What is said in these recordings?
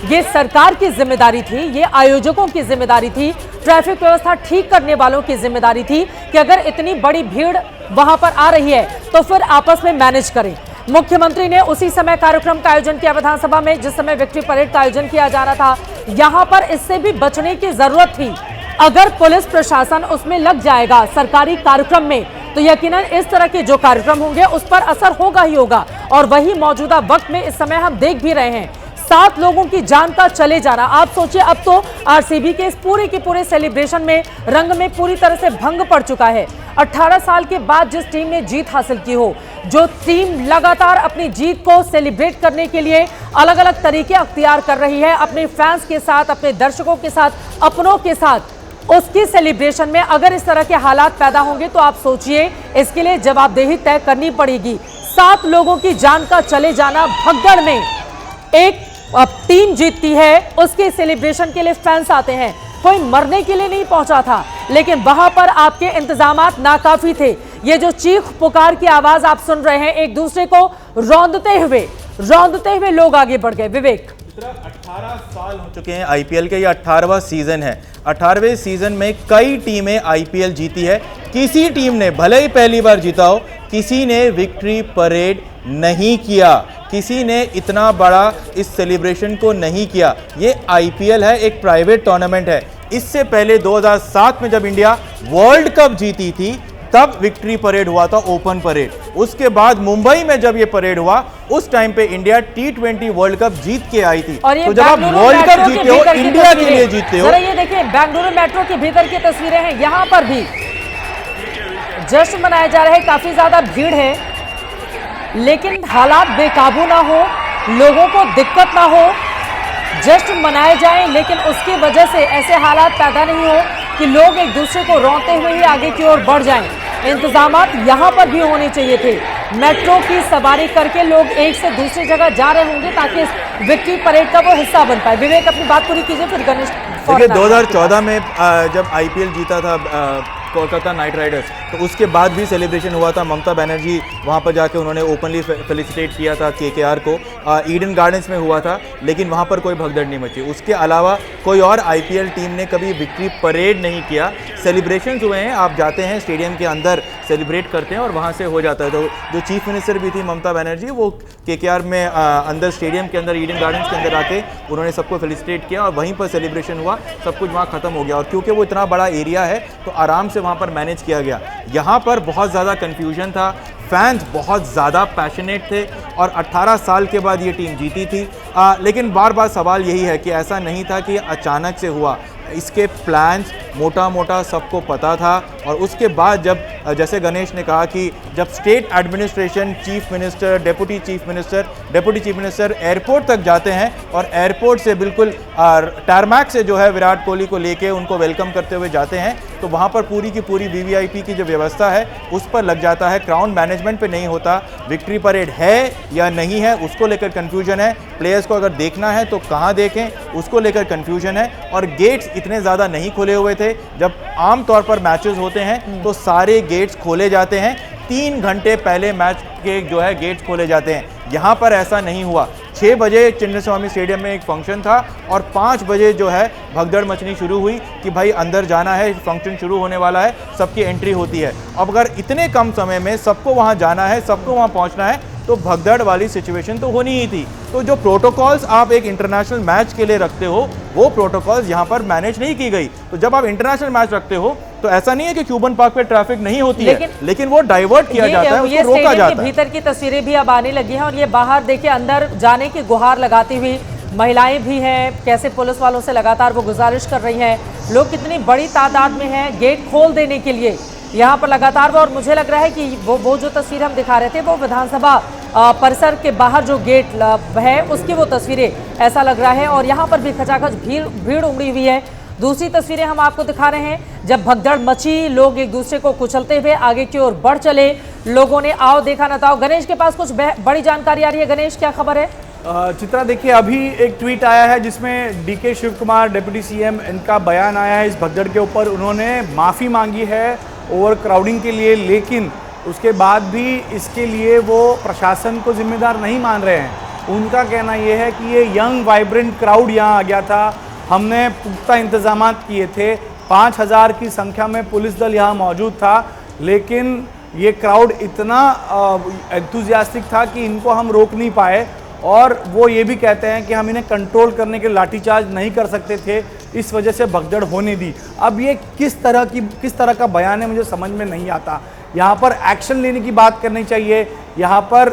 ये सरकार की जिम्मेदारी थी, ये आयोजकों की जिम्मेदारी थी, ट्रैफिक व्यवस्था ठीक करने वालों की जिम्मेदारी थी कि अगर इतनी बड़ी भीड़ वहां पर आ रही है तो फिर आपस में मैनेज करें। मुख्यमंत्री ने उसी समय कार्यक्रम का आयोजन किया विधानसभा में जिस समय विक्ट्री परेड का आयोजन किया जा रहा था। यहां पर इससे भी बचने की जरूरत थी। अगर पुलिस प्रशासन उसमें लग जाएगा सरकारी कार्यक्रम में तो यकीनन इस तरह के जो कार्यक्रम होंगे उस पर असर होगा ही होगा। और वही मौजूदा वक्त में इस समय हम देख भी रहे हैं, 7 लोगों की जान का चले जाना। आप सोचिए, अब तो आरसीबी के इस पूरे के पूरे सेलिब्रेशन में रंग में पूरी तरह से भंग पड़ चुका है। 18 साल के बाद जिस टीम ने जीत हासिल की हो, जो टीम लगातार अपनी जीत को सेलिब्रेट करने के लिए अलग अलग तरीके अख्तियार कर रही है, अपने फैंस के साथ, अपने दर्शकों के साथ, अपनों के साथ, उसकी सेलिब्रेशन में अगर इस तरह के हालात पैदा होंगे तो आप सोचिए इसके लिए जवाबदेही तय करनी पड़ेगी। 7 लोगों की जान का चले जाना भगदड़ में, एक टीम जीतती है उसके सेलिब्रेशन के लिए फैंस आते हैं, कोई मरने के लिए नहीं पहुंचा था, लेकिन वहां पर आपके इंतजामात नाकाफी थे। ये जो चीख पुकार की आवाज आप सुन रहे हैं, एक दूसरे को रौंदते हुए लोग आगे बढ़ गए। विवेक, 18 साल हो चुके हैं आईपीएल के, ये 18वां सीजन है। 18वें सीजन में कई टीमें आईपीएल जीती है, किसी टीम ने भले ही पहली बार जीता हो, किसी ने विक्ट्री परेड नहीं किया, किसी ने इतना बड़ा इस सेलिब्रेशन को नहीं किया। ये आईपीएल है, एक प्राइवेट टूर्नामेंट है। इससे पहले 2007 में जब इंडिया वर्ल्ड कप जीती थी तब विक्ट्री परेड हुआ था, ओपन परेड। उसके बाद मुंबई में जब ये परेड हुआ उस टाइम पे इंडिया T20 वर्ल्ड कप जीत के आई थी। तो जब आप वर्ल्ड कप जीते हो, इंडिया के लिए जीते हो। ये देखिए बेंगलुरु मेट्रो के भीतर की तस्वीरें हैं, यहां पर भी जश्न मनाया जा रहा है, काफी ज्यादा भीड़ है, लेकिन हालात बेकाबू ना हो, लोगों को दिक्कत ना हो, जश्न मनाए जाए लेकिन उसकी वजह से ऐसे हालात पैदा नहीं हो कि लोग एक दूसरे को रोते हुए ही आगे की ओर बढ़ जाएं। इंतजामात यहां पर भी होने चाहिए थे। मेट्रो की सवारी करके लोग एक से दूसरी जगह जा रहे होंगे ताकि इस विक्ट्री परेड का वो हिस्सा बन पाए। विवेक, अपनी बात पूरी कीजिए, फिर गणेश। देखिए 2014 में जब आईपीएल जीता था कोलकाता नाइट राइडर्स, तो उसके बाद भी सेलिब्रेशन हुआ था। ममता बनर्जी वहाँ पर जाके उन्होंने ओपनली फेलिसिटेट किया था केकेआर को। ईडन गार्डन्स में हुआ था, लेकिन वहाँ पर कोई भगदड़ नहीं मची। उसके अलावा कोई और आईपीएल टीम ने कभी विक्ट्री परेड नहीं किया। सेलिब्रेशंस हुए हैं, आप जाते हैं स्टेडियम के अंदर सेलिब्रेट करते हैं और वहाँ से हो जाता है। तो जो चीफ मिनिस्टर भी थी ममता बनर्जी, वो केकेआर में अंदर स्टेडियम के अंदर ईडन गार्डन्स के अंदर आके उन्होंने सबको फेलिसिटेट किया और वहीं पर सेलिब्रेशन हुआ, सब कुछ वहाँ खत्म हो गया। और क्योंकि वो इतना बड़ा एरिया है तो आराम से वहाँ पर मैनेज किया गया। यहाँ पर बहुत ज़्यादा कन्फ्यूजन था, फैंस बहुत ज़्यादा पैशनेट थे और 18 साल के बाद ये टीम जीती थी। लेकिन बार बार सवाल यही है कि ऐसा नहीं था कि अचानक से हुआ, इसके प्लान्स मोटा मोटा सबको पता था। और उसके बाद जब जैसे गणेश ने कहा कि जब state administration, chief minister, deputy chief minister airport तक जाते हैं और एयरपोर्ट से बिल्कुल टारमैक से जो है विराट कोहली को लेके उनको वेलकम करते हुए जाते हैं, तो वहाँ पर पूरी की पूरी वीवीआईपी की जो व्यवस्था है उस पर लग जाता है, ग्राउंड मैनेजमेंट पे नहीं होता। विक्ट्री परेड है या नहीं है उसको लेकर कन्फ्यूजन है। प्लेयर्स को अगर देखना है तो कहाँ देखें उसको लेकर कन्फ्यूजन है। और गेट्स इतने ज़्यादा नहीं खुले हुए थे। जब आम तौर पर मैचेस होते हैं तो सारे गेट्स खोले जाते हैं, 3 घंटे पहले मैच के जो है गेट्स खोले जाते हैं। यहाँ पर ऐसा नहीं हुआ। 6 बजे चिन्नस्वामी स्टेडियम में एक फंक्शन था और 5 बजे जो है भगदड़ मचनी शुरू हुई कि भाई अंदर जाना है, फंक्शन शुरू होने वाला है, सबकी एंट्री होती है। अब अगर इतने कम समय में सबको वहाँ जाना है, सबको वहाँ पहुँचना है, तो भगदड़ वाली सिचुएशन तो होनी ही थी। तो जो प्रोटोकॉल्स आप एक इंटरनेशनल मैच के लिए रखते हो वो प्रोटोकॉल्स यहाँ पर मैनेज नहीं की गई। तो जब आप इंटरनेशनल मैच रखते हो तो ऐसा नहीं है कि क्यूबन पार्क पे ट्रैफिक नहीं होती है, लेकिन वो डाइवर्ट किया जाता है, उसको रोका जाता है। भीतर की तस्वीरें भी अब आने लगी हैं और ये बाहर देखिए अंदर जाने की गुहार लगाती हुई महिलाएं भी हैं, कैसे पुलिस वालों से लगातार वो गुजारिश कर रही हैं। लोग कितनी बड़ी तादाद में हैं गेट खोल देने के लिए यहाँ पर लगातार वो। और मुझे लग रहा है कि वो जो तस्वीर हम दिखा रहे थे वो विधानसभा परिसर के बाहर जो गेट है उसकी वो तस्वीरें ऐसा लग रहा है। और यहाँ पर भी खचाखच भीड़ उमड़ी हुई है। दूसरी तस्वीरें हम आपको दिखा रहे हैं जब भगदड़ मची, लोग एक दूसरे को कुचलते हुए आगे की ओर बढ़ चले, लोगों ने आओ देखा न ताओ। गणेश के पास कुछ बड़ी जानकारी आ रही है। गणेश, क्या खबर है? चित्रा, देखिए अभी एक ट्वीट आया है जिसमें DK Shivakumar, deputy CM, इनका बयान आया है इस भगदड़ के ऊपर। उन्होंने माफ़ी मांगी है ओवर क्राउडिंग के लिए, लेकिन उसके बाद भी इसके लिए वो प्रशासन को जिम्मेदार नहीं मान रहे हैं। उनका कहना ये है कि ये यंग वाइब्रेंट क्राउड यहाँ आ गया था, हमने पुख्ता इंतजाम किए थे, 5000 की संख्या में पुलिस दल यहाँ मौजूद था, लेकिन ये क्राउड इतना एंथुजियास्टिक था कि इनको हम रोक नहीं पाए। और वो ये भी कहते हैं कि हम इन्हें कंट्रोल करने के लाठीचार्ज नहीं कर सकते थे, इस वजह से भगदड़ होने दी। अब ये किस तरह का बयान है मुझे समझ में नहीं आता। यहाँ पर एक्शन लेने की बात करनी चाहिए, यहाँ पर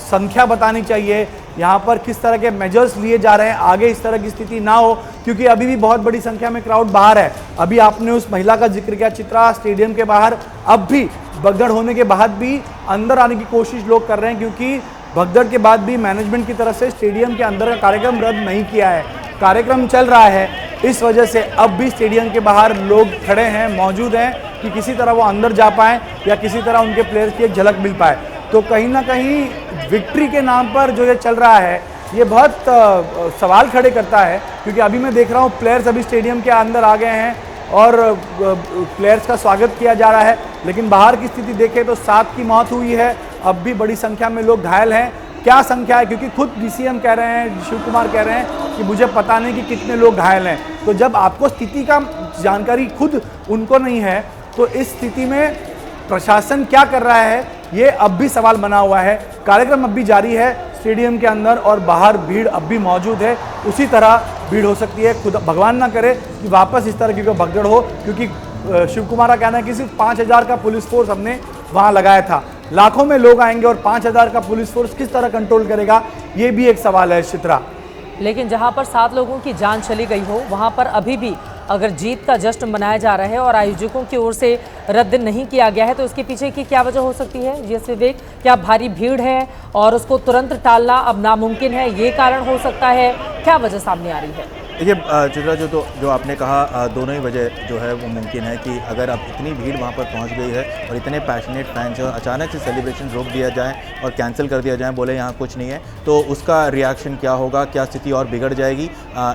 संख्या बतानी चाहिए, यहाँ पर किस तरह के मेजर्स लिए जा रहे हैं, आगे इस तरह की स्थिति ना हो, क्योंकि अभी भी बहुत बड़ी संख्या में क्राउड बाहर है। अभी आपने उस महिला का जिक्र किया चित्रा, स्टेडियम के बाहर अब भी भगदड़ होने के बाद भी अंदर आने की कोशिश लोग कर रहे हैं, क्योंकि भगदड़ के बाद भी मैनेजमेंट की तरफ से स्टेडियम के अंदर का कार्यक्रम रद्द नहीं किया है, कार्यक्रम चल रहा है। इस वजह से अब भी स्टेडियम के बाहर लोग खड़े हैं, मौजूद हैं कि किसी तरह वो अंदर जा पाएँ या किसी तरह उनके प्लेयर्स की एक झलक मिल पाए। तो कहीं ना कहीं विक्ट्री के नाम पर जो ये चल रहा है ये बहुत सवाल खड़े करता है, क्योंकि अभी मैं देख रहा हूँ प्लेयर्स अभी स्टेडियम के अंदर आ गए हैं और प्लेयर्स का स्वागत किया जा रहा है, लेकिन बाहर की स्थिति देखें तो 7 की मौत हुई है, अब भी बड़ी संख्या में लोग घायल हैं। क्या संख्या है, क्योंकि खुद डीसीएम कह रहे हैं, शिव कुमार कह रहे हैं कि मुझे पता नहीं कि कितने लोग घायल हैं। तो जब आपको स्थिति का जानकारी खुद उनको नहीं है, तो इस स्थिति में प्रशासन क्या कर रहा है ये अब भी सवाल बना हुआ है। कार्यक्रम अब भी जारी है स्टेडियम के अंदर और बाहर भीड़ अब भी मौजूद है, उसी तरह भीड़ हो सकती है। खुद भगवान ना करे कि वापस इस तरह की कोई भगदड़ हो, क्योंकि शिव कुमार का कहना है कि सिर्फ 5000 का पुलिस फोर्स हमने वहाँ लगाया था, लाखों में लोग आएंगे और 5000 का पुलिस फोर्स किस तरह कंट्रोल करेगा, ये भी एक सवाल है चित्रा। लेकिन जहां पर 7 लोगों की जान चली गई हो, वहां पर अभी भी अगर जीत का जश्न मनाया जा रहा है और आयोजकों की ओर से रद्द नहीं किया गया है, तो इसके पीछे की क्या वजह हो सकती है जीएस विवेक? क्या भारी भीड़ है और उसको तुरंत टालना अब नामुमकिन है, ये कारण हो सकता है? क्या वजह सामने आ रही है? देखिए चित्रा, जो आपने कहा, दोनों ही वजह जो है वो मुमकिन है कि अगर अब इतनी भीड़ वहाँ पर पहुँच गई है और इतने पैशनेट फैंस हैं और अचानक से सेलिब्रेशन रोक दिया जाए और कैंसिल कर दिया जाए, बोले यहाँ कुछ नहीं है, तो उसका रिएक्शन क्या होगा, क्या स्थिति और बिगड़ जाएगी,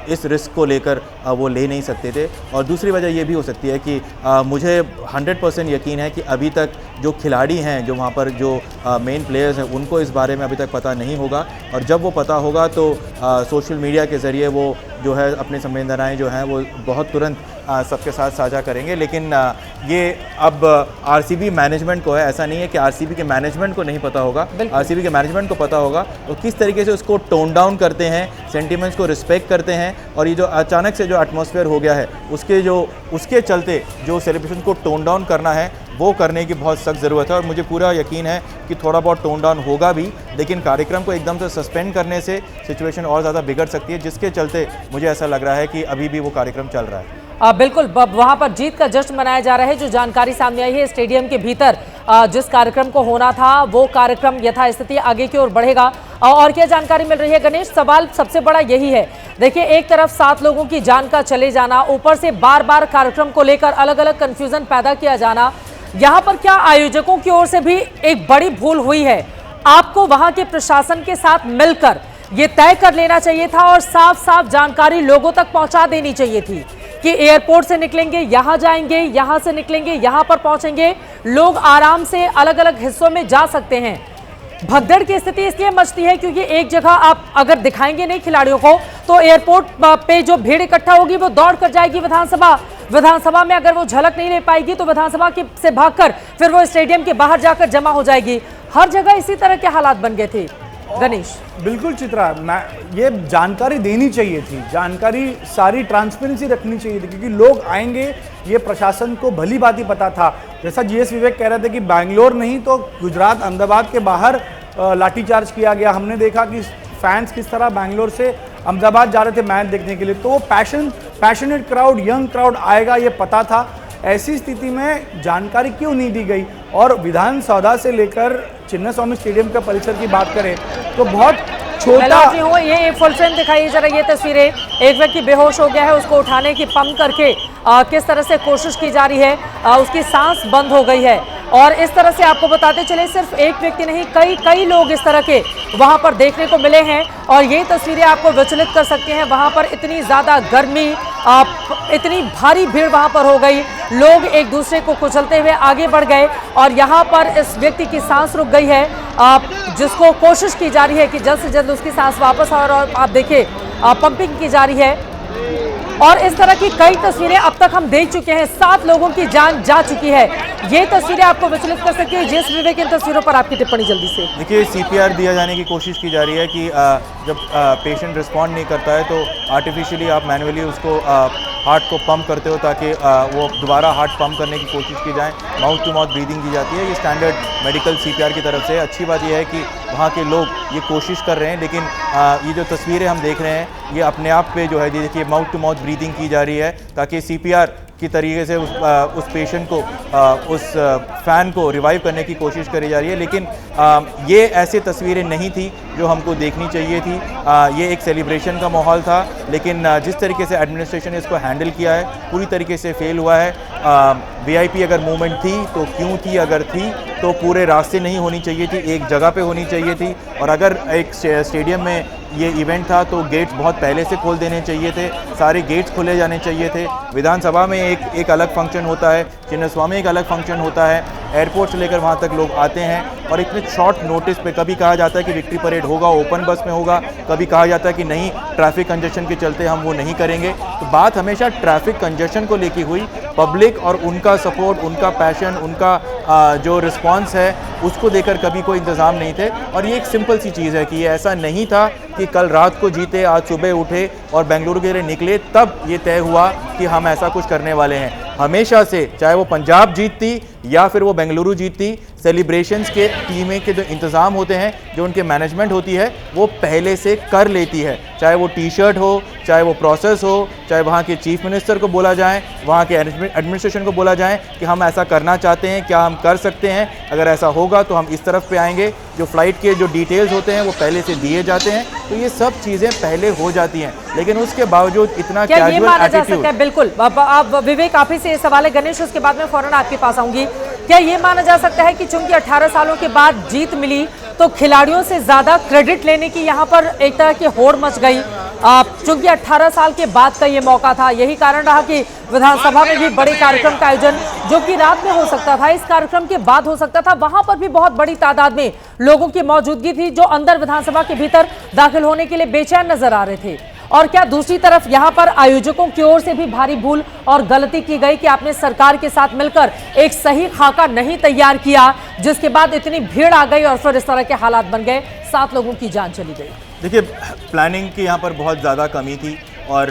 इस रिस्क को लेकर वो ले नहीं सकते थे। और दूसरी वजह ये भी हो सकती है कि मुझे 100% यकीन है कि अभी तक जो खिलाड़ी हैं, जो वहाँ पर जो मेन प्लेयर्स हैं, उनको इस बारे में अभी तक पता नहीं होगा, और जब वो पता होगा तो सोशल मीडिया के ज़रिए वो जो है अपनी संवेदनाएं जो हैं वो बहुत तुरंत सबके साथ साझा करेंगे। लेकिन ये अब आरसीबी मैनेजमेंट को है, ऐसा नहीं है कि आरसीबी के मैनेजमेंट को नहीं पता होगा, आरसीबी के मैनेजमेंट को पता होगा तो किस तरीके से उसको टोन डाउन करते हैं, सेंटिमेंट्स को रिस्पेक्ट करते हैं, और ये जो अचानक से जो एटमॉस्फेयर हो गया है उसके चलते जो सेलिब्रेशन को टोन डाउन करना है वो करने की बहुत सख्त ज़रूरत है। और मुझे पूरा यकीन है कि थोड़ा बहुत टोन डाउन होगा भी, लेकिन कार्यक्रम को एकदम से सस्पेंड करने से सिचुएशन और ज़्यादा बिगड़ सकती है, जिसके चलते मुझे ऐसा लग रहा है कि अभी भी वो कार्यक्रम चल रहा है। बिल्कुल, वहां पर जीत का जश्न मनाया जा रहा है। जो जानकारी सामने आई है, स्टेडियम के भीतर जिस कार्यक्रम को होना था वो कार्यक्रम यथास्थिति आगे की ओर बढ़ेगा। और क्या जानकारी मिल रही है गणेश? सवाल सबसे बड़ा यही है, देखिए एक तरफ 7 लोगों की जान का चले जाना, ऊपर से बार बार कार्यक्रम को लेकर अलग अलग कंफ्यूजन पैदा किया जाना, यहाँ पर क्या आयोजकों की ओर से भी एक बड़ी भूल हुई है? आपको वहां के प्रशासन के साथ मिलकर ये तय कर लेना चाहिए था और साफ साफ जानकारी लोगों तक पहुंचा देनी चाहिए थी कि एयरपोर्ट से निकलेंगे, यहाँ जाएंगे, यहाँ से निकलेंगे, यहाँ पर पहुंचेंगे, लोग आराम से अलग अलग हिस्सों में जा सकते हैं। भगदड़ की स्थिति इसलिए मचती है क्योंकि एक जगह आप अगर दिखाएंगे नहीं खिलाड़ियों को, तो एयरपोर्ट पे जो भीड़ इकट्ठा होगी वो दौड़ कर जाएगी विधानसभा में अगर वो झलक नहीं ले पाएगी तो विधानसभा से भागकर फिर वो स्टेडियम के बाहर जाकर जमा हो जाएगी। हर जगह इसी तरह के हालात बन गए थे गणेश। बिल्कुल चित्रा, ये जानकारी देनी चाहिए थी, जानकारी सारी ट्रांसपेरेंसी रखनी चाहिए थी, क्योंकि लोग आएंगे ये प्रशासन को भली भांति पता था। जैसा जीएस विवेक कह रहे थे कि बैंगलोर नहीं तो गुजरात, अहमदाबाद के बाहर लाठीचार्ज किया गया। हमने देखा कि फैंस किस तरह बैंगलोर से अहमदाबाद जा रहे थे मैच देखने के लिए, तो वो पैशनेट क्राउड, यंग क्राउड आएगा ये पता था। ऐसी स्थिति में जानकारी क्यों नहीं दी गई? और विधान सौदा से लेकर चिन्नास्वामी स्टेडियम का परिसर की बात करें तो बहुत छोटा हो, ये फुल फ्रेम दिखाइए जरा ये तस्वीरें। एक व्यक्ति बेहोश हो गया है, उसको उठाने की पंप करके किस तरह से कोशिश की जा रही है, उसकी सांस बंद हो गई है। और इस तरह से आपको बताते चले, सिर्फ एक व्यक्ति नहीं, कई लोग इस तरह के वहां पर देखने को मिले हैं। और ये तस्वीरें आपको विचलित कर सकती हैं। वहां पर इतनी ज्यादा गर्मी इतनी भारी भीड़ वहां पर हो गई, लोग एक दूसरे को कुचलते हुए आगे बढ़ गए और यहां पर इस व्यक्ति की सांस रुक गई है, जिसको कोशिश की जा रही है कि जल्द से जल्द उसकी सांस वापस आए। और आप देखिए पंपिंग की जा रही है और इस तरह की कई तस्वीरें अब तक हम देख चुके हैं। 7 लोगों की जान जा चुकी है। ये तस्वीरें आपको विचलित कर सकती है। जिस विवेक, इन तस्वीरों पर आपकी टिप्पणी जल्दी से। देखिए, सीपीआर दिया जाने की कोशिश की जा रही है कि जब पेशेंट रिस्पॉन्ड नहीं करता है तो आर्टिफिशियली आप मैनुअली उसको हार्ट को पंप करते हो ताकि वो दोबारा हार्ट पंप करने की कोशिश की जाए। माउथ टू माउथ ब्रीदिंग की जाती है। ये स्टैंडर्ड मेडिकल सीपीआर की तरफ से। अच्छी बात यह है कि वहाँ के लोग ये कोशिश कर रहे हैं, लेकिन ये जो तस्वीरें हम देख रहे हैं ये अपने आप पे जो है, देखिए माउथ टू माउथ ब्रीदिंग की जा रही है ताकि सीपीआर की तरीके से उस पेशेंट को उस फ़ैन को रिवाइव करने की कोशिश करी जा रही है। लेकिन ये ऐसे तस्वीरें नहीं थी जो हमको देखनी चाहिए थी। ये एक सेलिब्रेशन का माहौल था, लेकिन जिस तरीके से एडमिनिस्ट्रेशन ने इसको हैंडल किया है पूरी तरीके से फेल हुआ है। वीआईपी अगर मूवमेंट थी तो क्यों थी, अगर थी तो पूरे रास्ते नहीं होनी चाहिए थी, एक जगह पे होनी चाहिए थी। और अगर एक स्टेडियम में ये इवेंट था तो गेट्स बहुत पहले से खोल देने चाहिए थे, सारे गेट्स खोले जाने चाहिए थे। विधानसभा में एक अलग फंक्शन होता है, चिन्नस्वामी एक अलग फंक्शन होता है, एयरपोर्ट से लेकर वहाँ तक लोग आते हैं और इतने शॉर्ट नोटिस पे कभी कहा जाता है कि विक्ट्री परेड होगा, ओपन बस में होगा, कभी कहा जाता है कि नहीं ट्रैफिक कंजेशन के चलते हम वो नहीं करेंगे। तो बात हमेशा ट्रैफिक कंजेशन को लेकर हुई। पब्लिक और उनका सपोर्ट, उनका पैशन, उनका जो रिस्पांस है उसको देकर कभी कोई इंतज़ाम नहीं थे। और ये एक सिंपल सी चीज़ है कि ये ऐसा नहीं था कि कल रात को जीते आज सुबह उठे और बेंगलुरु के लिए निकले तब ये तय हुआ कि हम ऐसा कुछ करने वाले हैं। हमेशा से चाहे वो पंजाब जीतती या फिर वो बेंगलुरु जीतती, सेलिब्रेशंस के टीमें के जो इंतज़ाम होते हैं, जो उनके मैनेजमेंट होती है वो पहले से कर लेती है। चाहे वो टी शर्ट हो, चाहे वो प्रोसेस हो, चाहे वहाँ के चीफ मिनिस्टर को बोला जाए, वहाँ के एडमिनिस्ट्रेशन को बोला जाए कि हम ऐसा करना चाहते हैं, क्या हम कर सकते हैं, अगर ऐसा होगा तो हम इस तरफ पे आएंगे। जो फ्लाइट के जो डिटेल्स होते हैं वो पहले से दिए जाते हैं, तो ये सब चीज़ें पहले हो जाती हैं। लेकिन उसके बावजूद इतना कैजुअल एटीट्यूड। बिल्कुल, आप विवेक आप ही से सवाल है, गणेश उसके बाद में फौरन आपके पास आऊंगी। क्या ये माना जा सकता है कि चूंकि 18 सालों के बाद जीत मिली तो खिलाड़ियों से ज्यादा क्रेडिट लेने की यहाँ पर एक तरह की होड़ मच गई? चूंकि 18 साल के बाद का ये मौका था, यही कारण रहा कि विधानसभा में भी बड़े कार्यक्रम का आयोजन जो कि रात में हो सकता था, इस कार्यक्रम के बाद हो सकता था, वहां पर भी बहुत बड़ी तादाद में लोगों की मौजूदगी थी जो अंदर विधानसभा के भीतर दाखिल होने के लिए बेचैन नजर आ रहे थे। और क्या दूसरी तरफ यहां पर आयोजकों की ओर से भी भारी भूल और गलती की गई कि आपने सरकार के साथ मिलकर एक सही खाका नहीं तैयार किया, जिसके बाद इतनी भीड़ आ गई और फिर इस तरह के हालात बन गए, 7 लोगों की जान चली गई। देखिए, प्लानिंग की यहाँ पर बहुत ज़्यादा कमी थी और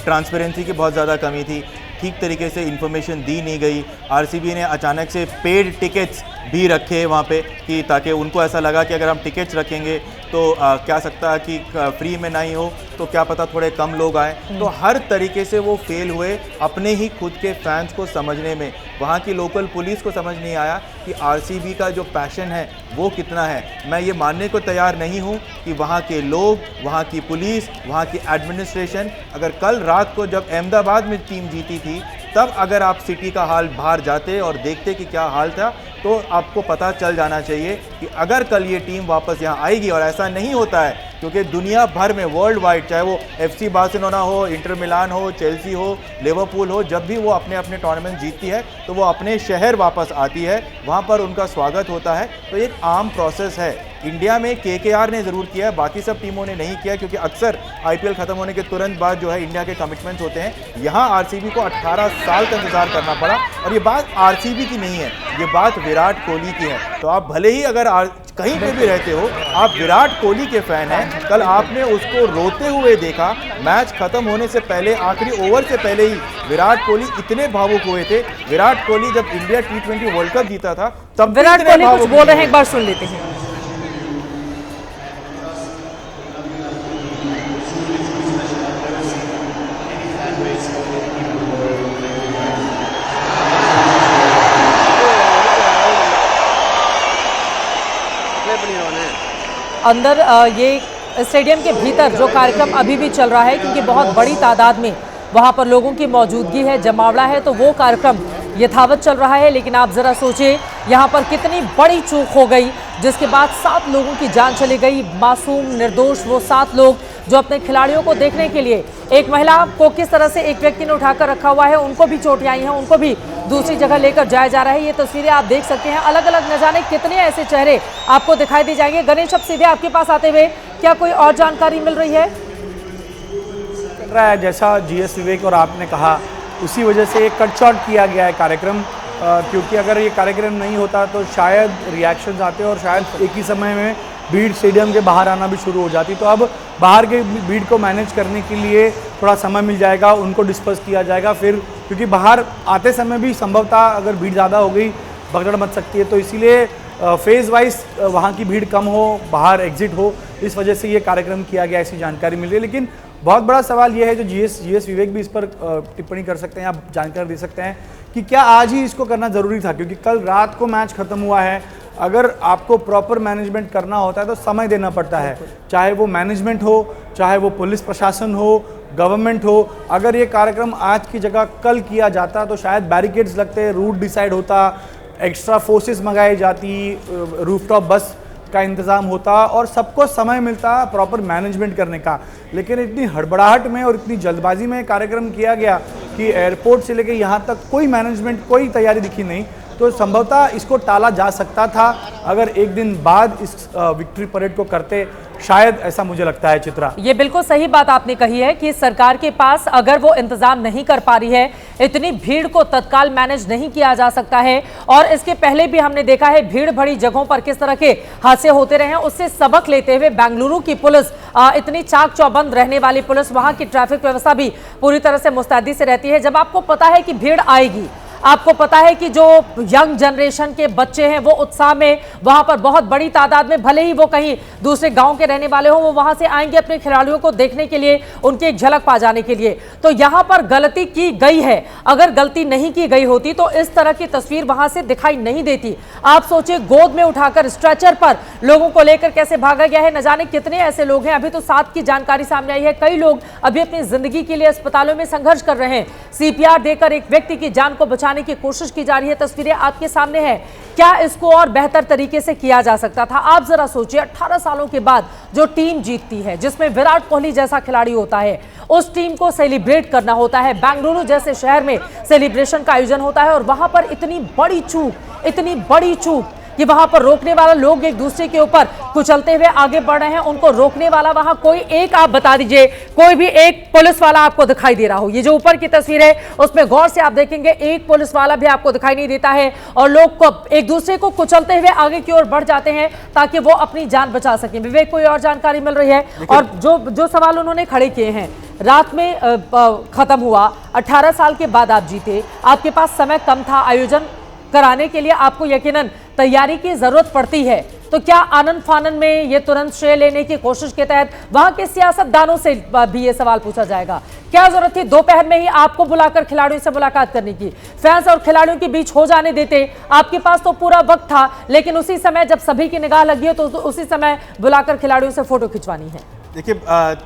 ट्रांसपेरेंसी की बहुत ज़्यादा कमी थी। ठीक तरीके से इन्फॉर्मेशन दी नहीं गई। आरसीबी ने अचानक से पेड टिकट्स भी रखे वहाँ पे कि ताकि उनको ऐसा लगा कि अगर हम टिकट्स रखेंगे तो क्या सकता है कि फ्री में नहीं हो, तो क्या पता थोड़े कम लोग आए। तो हर तरीके से वो फेल हुए अपने ही खुद के फैंस को समझने में। वहाँ की लोकल पुलिस को समझ नहीं आया कि आरसीबी का जो पैशन है वो कितना है। मैं ये मानने को तैयार नहीं हूँ कि वहाँ के लोग, वहाँ की पुलिस, वहाँ की एडमिनिस्ट्रेशन, अगर कल रात को जब अहमदाबाद में टीम जीती थी तब अगर आप सिटी का हाल बाहर जाते और देखते कि क्या हाल था, तो आपको पता चल जाना चाहिए कि अगर कल ये टीम वापस यहाँ आएगी। और ऐसा नहीं होता है क्योंकि दुनिया भर में वर्ल्ड वाइड, चाहे वो FC बार्सिलोना हो, इंटर मिलान हो, चेल्सी हो, लिवरपूल हो, जब भी वो अपने अपने टूर्नामेंट जीतती है तो वो अपने शहर वापस आती है, वहाँ पर उनका स्वागत होता है। तो एक आम प्रोसेस है। इंडिया में KKR ने ज़रूर किया है, बाकी सब टीमों ने नहीं किया, क्योंकि अक्सर IPL ख़त्म होने के तुरंत बाद जो है इंडिया के कमिटमेंट्स होते हैं। यहाँ RCB को 18 साल का इंतज़ार करना पड़ा। और ये बात RCB की नहीं है, ये बात विराट कोहली की है। तो आप भले ही अगर कहीं पे भी रहते हो, आप विराट कोहली के फ़ैन हैं, कल आपने उसको रोते हुए देखा। मैच ख़त्म होने से पहले, आखिरी ओवर से पहले ही विराट कोहली इतने भावुक हुए थे। विराट कोहली जब इंडिया T20 वर्ल्ड कप जीता था तब विराट कोहली कुछ बोल रहे हैं, एक बार सुन लेते हैं। अंदर ये स्टेडियम के भीतर जो कार्यक्रम अभी भी चल रहा है, क्योंकि बहुत बड़ी तादाद में वहाँ पर लोगों की मौजूदगी है, जमावड़ा है, तो वो कार्यक्रम यथावत चल रहा है। लेकिन आप ज़रा सोचिए यहाँ पर कितनी बड़ी चूक हो गई, जिसके बाद 7 लोगों की जान चली गई। मासूम निर्दोष वो 7 लोग जो अपने खिलाड़ियों को देखने के लिए एक महिला को किस तरह से एक व्यक्ति ने उठाकर रखा हुआ है, उनको भी चोटें आई हैं, उनको भी दूसरी जगह लेकर जाया जा रहा है। ये तस्वीरें आप देख सकते हैं। अलग अलग न जाने कितने ऐसे चेहरे आपको दिखाई दे जाएंगे। गणेश, अब सीधे आपके पास आते हुए क्या कोई और जानकारी मिल रही है? चल रहा है जैसा जीएस विवेक और आपने कहा, उसी वजह से कट शॉर्ट किया गया है कार्यक्रम, क्योंकि अगर ये कार्यक्रम नहीं होता तो शायद रिएक्शंस आते और शायद एक ही समय में भीड़ स्टेडियम के बाहर आना भी शुरू हो जाती। तो अब बाहर के भीड़ को मैनेज करने के लिए थोड़ा समय मिल जाएगा, उनको डिस्पर्स किया जाएगा फिर, क्योंकि बाहर आते समय भी संभवतः अगर भीड़ ज़्यादा हो गई भगदड़ मच सकती है। तो इसीलिए फेज़ वाइज वहाँ की भीड़ कम हो, बाहर एग्जिट हो, इस वजह से ये कार्यक्रम किया गया, ऐसी जानकारी मिल रही है। लेकिन बहुत बड़ा सवाल ये है, जो जीएस विवेक भी इस पर टिप्पणी कर सकते हैं, आप जानकारी दे सकते हैं कि क्या आज ही इसको करना ज़रूरी था, क्योंकि कल रात को मैच खत्म हुआ है। अगर आपको प्रॉपर मैनेजमेंट करना होता है तो समय देना पड़ता है, चाहे वो मैनेजमेंट हो, चाहे वो पुलिस प्रशासन हो, गवर्नमेंट हो। अगर ये कार्यक्रम आज की जगह कल किया जाता तो शायद बैरिकेड्स लगते, रूट डिसाइड होता, एक्स्ट्रा फोर्सेस मंगाई जाती, रूफटॉप बस का इंतज़ाम होता और सबको समय मिलता प्रॉपर मैनेजमेंट करने का। लेकिन इतनी हड़बड़ाहट में और इतनी जल्दबाजी में कार्यक्रम किया गया कि एयरपोर्ट से लेकर यहाँ तक कोई मैनेजमेंट, कोई तैयारी दिखी नहीं। तो संभवतः इसको टाला जा सकता था अगर एक दिन बाद इस विक्ट्री परेड को करते, शायद, ऐसा मुझे लगता है। चित्रा, ये बिल्कुल सही बात आपने कही है कि सरकार के पास अगर वो इंतजाम नहीं कर पा रही है, इतनी भीड़ को तत्काल मैनेज नहीं किया जा सकता है। और इसके पहले भी हमने देखा है भीड़ भरी जगहों पर किस तरह के हादसे होते रहे हैं। उससे सबक लेते हुए बेंगलुरु की पुलिस, इतनी चाक चौबंद रहने वाली पुलिस, वहां की ट्रैफिक व्यवस्था भी पूरी तरह से मुस्तैदी से रहती है। जब आपको पता है कि भीड़ आएगी, आपको पता है कि जो यंग जनरेशन के बच्चे हैं वो उत्साह में वहां पर बहुत बड़ी तादाद में, भले ही वो कहीं दूसरे गांव के रहने वाले हो, वो वहां से आएंगे अपने खिलाड़ियों को देखने के लिए, उनकी एक झलक पा जाने के लिए। तो यहां पर गलती की गई है। अगर गलती नहीं की गई होती तो इस तरह की तस्वीर वहां से दिखाई नहीं देती। आप सोचिए, गोद में उठाकर स्ट्रेचर पर लोगों को लेकर कैसे भागा गया है। न जाने कितने ऐसे लोग हैं, अभी तो 7 की जानकारी सामने आई है। कई लोग अभी अपनी जिंदगी के लिए अस्पतालों में संघर्ष कर रहे हैं। सीपीआर देकर एक व्यक्ति की जान को बचाने की कोशिश की जा रही है। तस्वीरें आपके सामने है। क्या इसको और बेहतर तरीके से किया जा सकता था? आप जरा सोचिए, 18 सालों के बाद जो टीम जीतती है, जिसमें विराट कोहली जैसा खिलाड़ी होता है, उस टीम को सेलिब्रेट करना होता है। बेंगलुरु जैसे शहर में सेलिब्रेशन का आयोजन होता है और वहां पर इतनी बड़ी चूक कि वहां पर रोकने वाला लोग एक दूसरे के ऊपर कुचलते हुए आगे बढ़ रहे हैं। उनको रोकने वाला वहां कोई एक, आप बता दीजिए, कोई भी एक पुलिस वाला आपको दिखाई दे रहा हो। ये जो ऊपर की तस्वीर है उसमें गौर से आप देखेंगे, एक पुलिस वाला भी आपको दिखाई नहीं देता है और लोग को एक दूसरे को कुचलते हुए आगे की ओर बढ़ जाते हैं ताकि वो अपनी जान बचा सकें। विवेक, कोई और जानकारी मिल रही है? और जो सवाल उन्होंने खड़े किए हैं, रात में खत्म हुआ, 18 साल के बाद आप जीते, आपके पास समय कम था, आयोजन कराने के लिए आपको यकीनन तैयारी की जरूरत पड़ती है। तो क्या आनंद फानन में ये तुरंत श्रेय लेने की कोशिश के तहत वहां के सियासतदानों से भी ये सवाल पूछा जाएगा, क्या जरूरत थी दोपहर में ही आपको बुलाकर खिलाड़ियों से मुलाकात करने की? फैंस और खिलाड़ियों के बीच हो जाने देते, आपके पास तो पूरा वक्त था, लेकिन उसी समय जब सभी की निगाह लगी हो तो उसी समय बुलाकर खिलाड़ियों से फोटो खिंचवानी है। देखिए,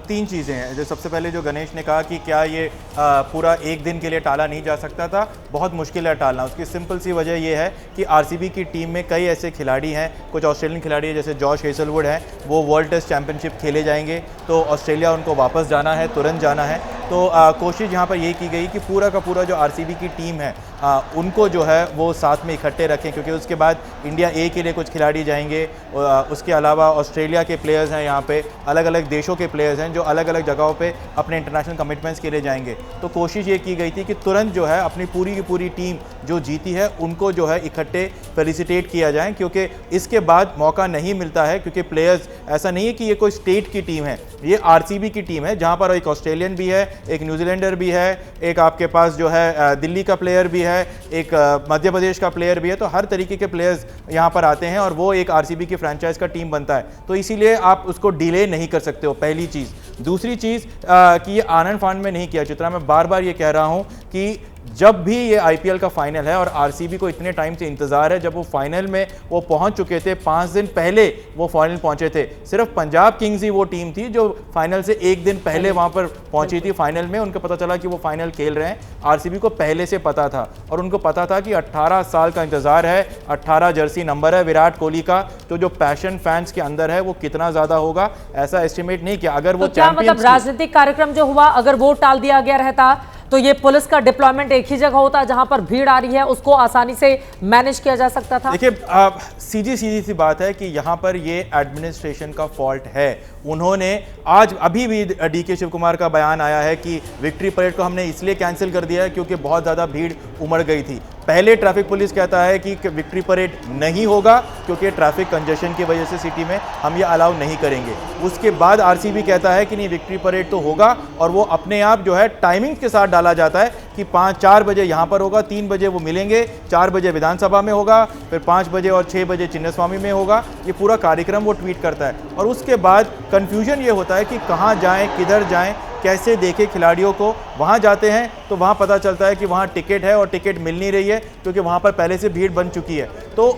3 चीज़ें हैं। जो सबसे पहले जो गणेश ने कहा कि क्या ये पूरा एक दिन के लिए टाला नहीं जा सकता था, बहुत मुश्किल है टालना। उसकी सिंपल सी वजह ये है कि आरसीबी की टीम में कई ऐसे खिलाड़ी हैं, कुछ ऑस्ट्रेलियन खिलाड़ी हैं, जैसे जॉश हेजलवुड हैं, वो वर्ल्ड टेस्ट चैंपियनशिप खेले जाएंगे, तो ऑस्ट्रेलिया उनको वापस जाना है, तुरंत जाना है। तो कोशिश यहाँ पर ये की गई कि पूरा का पूरा जो आरसीबी की टीम है उनको जो है वो साथ में इकट्ठे रखें, क्योंकि उसके बाद इंडिया ए के लिए कुछ खिलाड़ी जाएंगे। उसके अलावा ऑस्ट्रेलिया के प्लेयर्स हैं, यहाँ पे अलग अलग देशों के प्लेयर्स हैं जो अलग अलग जगहों पे अपने इंटरनेशनल कमिटमेंट्स के लिए जाएंगे। तो कोशिश ये की गई थी कि तुरंत जो है अपनी पूरी की पूरी टीम जो जीती है उनको जो है इकट्ठे फेलिसिटेट किया जाए, क्योंकि इसके बाद मौका नहीं मिलता है। क्योंकि प्लेयर्स, ऐसा नहीं है कि ये कोई स्टेट की टीम है, ये आरसीबी की टीम है, जहाँ पर एक ऑस्ट्रेलियन भी है, एक न्यूजीलैंडर भी है, एक आपके पास जो है दिल्ली का प्लेयर भी है, एक मध्य प्रदेश का प्लेयर भी है। तो हर तरीके के प्लेयर्स यहाँ पर आते हैं और वो एक आरसीबी की फ्रेंचाइज का टीम बनता है। तो इसीलिए आप उसको डिले नहीं कर सकते हो, पहली चीज़। दूसरी चीज़ कि ये आनंद फानन में नहीं किया। चित्रा, मैं बार बार ये कह रहा हूँ कि जब भी ये आईपीएल का फाइनल है और आरसीबी को इतने टाइम से इंतजार है, जब वो फाइनल में वो पहुंच चुके थे, 5 दिन पहले वो फाइनल पहुंचे थे। सिर्फ पंजाब किंग्स ही वो टीम थी जो फाइनल से एक दिन पहले वहां पर पहुंची थी। फाइनल में उनको पता चला कि वो फाइनल खेल रहे हैं। आरसीबी को पहले से पता था और उनको पता था कि 18 साल का इंतजार है, 18 जर्सी नंबर है विराट कोहली का, तो जो पैशन फैंस के अंदर है वो कितना ज्यादा होगा ऐसा एस्टिमेट नहीं किया। अगर वो तो क्या मतलब राजनीतिक कार्यक्रम जो हुआ, अगर वो टाल दिया गया रहता तो ये पुलिस का डिप्लॉयमेंट एक ही जगह होता जहां पर भीड़ आ रही है, उसको आसानी से मैनेज किया जा सकता था। देखिए सीधी सी बात है कि यहाँ पर ये एडमिनिस्ट्रेशन का फॉल्ट है। उन्होंने आज अभी भी डीके शिव कुमार का बयान आया है कि विक्ट्री परेड को हमने इसलिए कैंसिल कर दिया है क्योंकि बहुत ज़्यादा भीड़ उमड़ गई थी। पहले ट्रैफिक पुलिस कहता है कि विक्ट्री परेड नहीं होगा क्योंकि ट्रैफिक कंजेशन की वजह से सिटी में हम ये अलाउ नहीं करेंगे। उसके बाद आरसीबी कहता है कि नहीं विक्ट्री परेड तो होगा, और वो अपने आप जो है टाइमिंग के साथ डाला जाता है कि 4 बजे यहाँ पर होगा, 3 बजे वो मिलेंगे, 4 बजे विधानसभा में होगा, फिर 5 बजे और 6 बजे चिन्नस्वामी में होगा। ये पूरा कार्यक्रम वो ट्वीट करता है और उसके बाद कन्फ्यूजन ये होता है कि कहाँ जाएँ, किधर जाएँ, कैसे देखे खिलाड़ियों को। वहाँ जाते हैं तो वहाँ पता चलता है कि वहाँ टिकट है और टिकट मिल नहीं रही है क्योंकि वहाँ पर पहले से भीड़ बन चुकी है। तो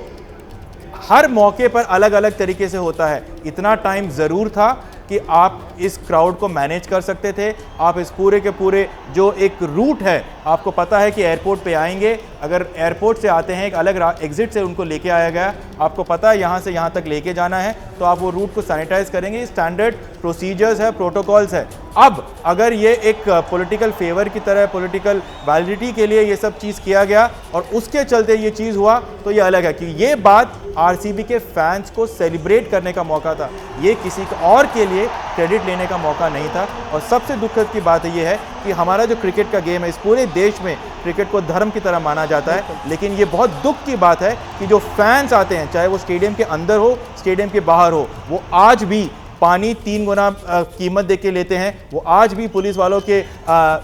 हर मौके पर अलग अलग तरीके से होता है। इतना टाइम ज़रूर था कि आप इस क्राउड को मैनेज कर सकते थे। आप इस पूरे के पूरे जो एक रूट है, आपको पता है कि एयरपोर्ट पे आएंगे, अगर एयरपोर्ट से आते हैं एक अलग एग्जिट से उनको लेके आया गया, आपको पता है यहाँ से यहाँ तक लेके जाना है, तो आप वो रूट को सैनिटाइज करेंगे। स्टैंडर्ड प्रोसीजर्स है, प्रोटोकॉल्स है। अब अगर ये एक पॉलिटिकल फेवर की तरह, पॉलिटिकल वैलिडिटी के लिए ये सब चीज़ किया गया और उसके चलते ये चीज़ हुआ, तो ये अलग है कि ये बात आरसीबी के फैंस को सेलिब्रेट करने का मौका था। ये किसी और के लिए क्रेडिट लेने का मौका नहीं था। और सबसे दुखद की बात ये है कि हमारा जो क्रिकेट का गेम है, इस पूरे देश में क्रिकेट को धर्म की तरह माना जाता है, लेकिन ये बहुत दुख की बात है कि जो फैंस आते हैं, चाहे वो स्टेडियम के अंदर हो, स्टेडियम के बाहर हो, वो आज भी पानी 3 गुना कीमत दे के लेते हैं। वो आज भी पुलिस वालों के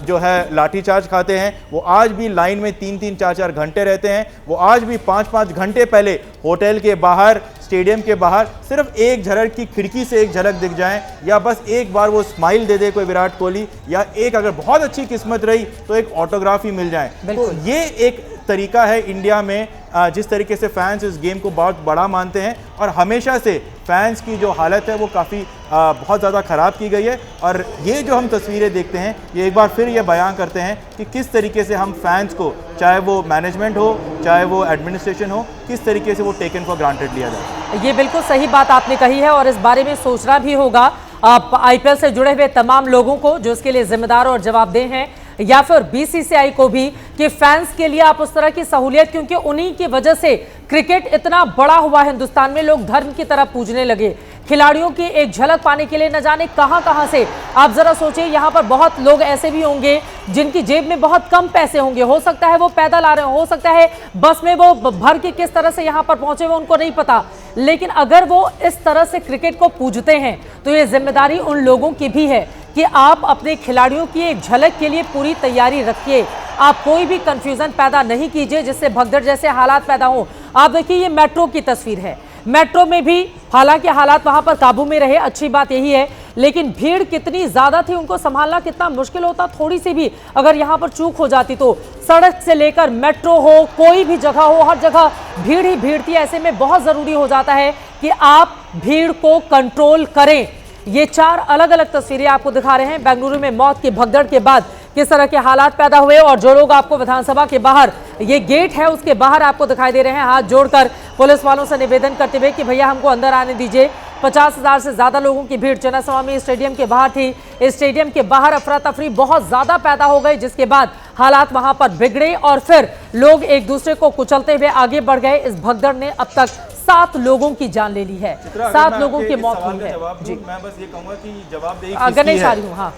जो है लाठीचार्ज खाते हैं। वो आज भी लाइन में 3-3, 4-4 घंटे रहते हैं। वो आज भी 5-5 घंटे पहले होटल के बाहर, स्टेडियम के बाहर सिर्फ एक झलक की खिड़की से एक झलक दिख जाए, या बस एक बार वो स्माइल दे दे कोई विराट कोहली, या एक अगर बहुत अच्छी किस्मत रही तो एक ऑटोग्राफ ही मिल जाए। तो ये एक तरीका है इंडिया में जिस तरीके से फैंस इस गेम को बहुत बड़ा मानते हैं, और हमेशा से फैंस की जो हालत है वो काफ़ी बहुत ज़्यादा ख़राब की गई है। और ये जो हम तस्वीरें देखते हैं, ये एक बार फिर ये बयान करते हैं कि किस तरीके से हम फैंस को, चाहे वो मैनेजमेंट हो, चाहे वो एडमिनिस्ट्रेशन हो, किस तरीके से वो टेकन फॉर ग्रांटेड लिया जाए। ये बिल्कुल सही बात आपने कही है और इस बारे में सोचना भी होगा आईपीएल से जुड़े हुए तमाम लोगों को जो इसके लिए जिम्मेदार और जवाबदेह हैं, या फिर बीसीसीआई को भी, कि फैंस के लिए आप उस तरह की सहूलियत, क्योंकि उन्हीं की वजह से क्रिकेट इतना बड़ा हुआ हिंदुस्तान में, लोग धर्म की तरह पूजने लगे। खिलाड़ियों की एक झलक पाने के लिए न जाने कहां से, आप जरा सोचिए, यहां पर बहुत लोग ऐसे भी होंगे जिनकी जेब में बहुत कम पैसे होंगे। हो सकता है वो पैदल आ रहे हो सकता है बस में वो भर के किस तरह से यहां पर पहुंचे हुए उनको नहीं पता, लेकिन अगर वो इस तरह से क्रिकेट को पूजते हैं तो ये जिम्मेदारी उन लोगों की भी है कि आप अपने खिलाड़ियों की एक झलक के लिए पूरी तैयारी रखिए। आप कोई भी कंफ्यूजन पैदा नहीं कीजिए जिससे भगदड़ जैसे हालात पैदा हो। आप देखिए, ये मेट्रो की तस्वीर है। मेट्रो में भी हालांकि हालात वहां पर काबू में रहे, अच्छी बात यही है, लेकिन भीड़ कितनी ज्यादा थी, उनको संभालना कितना मुश्किल होता। थोड़ी सी भी अगर यहां पर चूक हो जाती तो सड़क से लेकर मेट्रो हो, कोई भी जगह हो, हर जगह भीड़ ही भीड़ थी। ऐसे में बहुत जरूरी हो जाता है कि आप भीड़ को कंट्रोल करें। ये 4 अलग अलग तस्वीरें आपको दिखा रहे हैं बेंगलुरु में मौत की भगदड़ के बाद किस तरह के हालात पैदा हुए, और जो लोग आपको विधानसभा के बाहर, ये गेट है उसके बाहर आपको दिखाई दे रहे हैं, हाथ जोड़कर पुलिस वालों से निवेदन करते हुए कि भैया हमको अंदर आने दीजिए। 50,000 से ज्यादा लोगों की भीड़ चिन्नस्वामी स्टेडियम के बाहर थी। इस स्टेडियम के बाहर अफरा तफरी बहुत ज्यादा पैदा हो गई, जिसके बाद हालात वहां पर बिगड़े और फिर लोग एक दूसरे को कुचलते हुए आगे बढ़ गए। इस भगदड़ ने अब तक 7 लोगों की जान ले ली है, 7 लोगों की मौत हुई है। जी, मैं बस ये कहूंगा कि जवाबदेही गणेश आ रही हूँ। हाँ,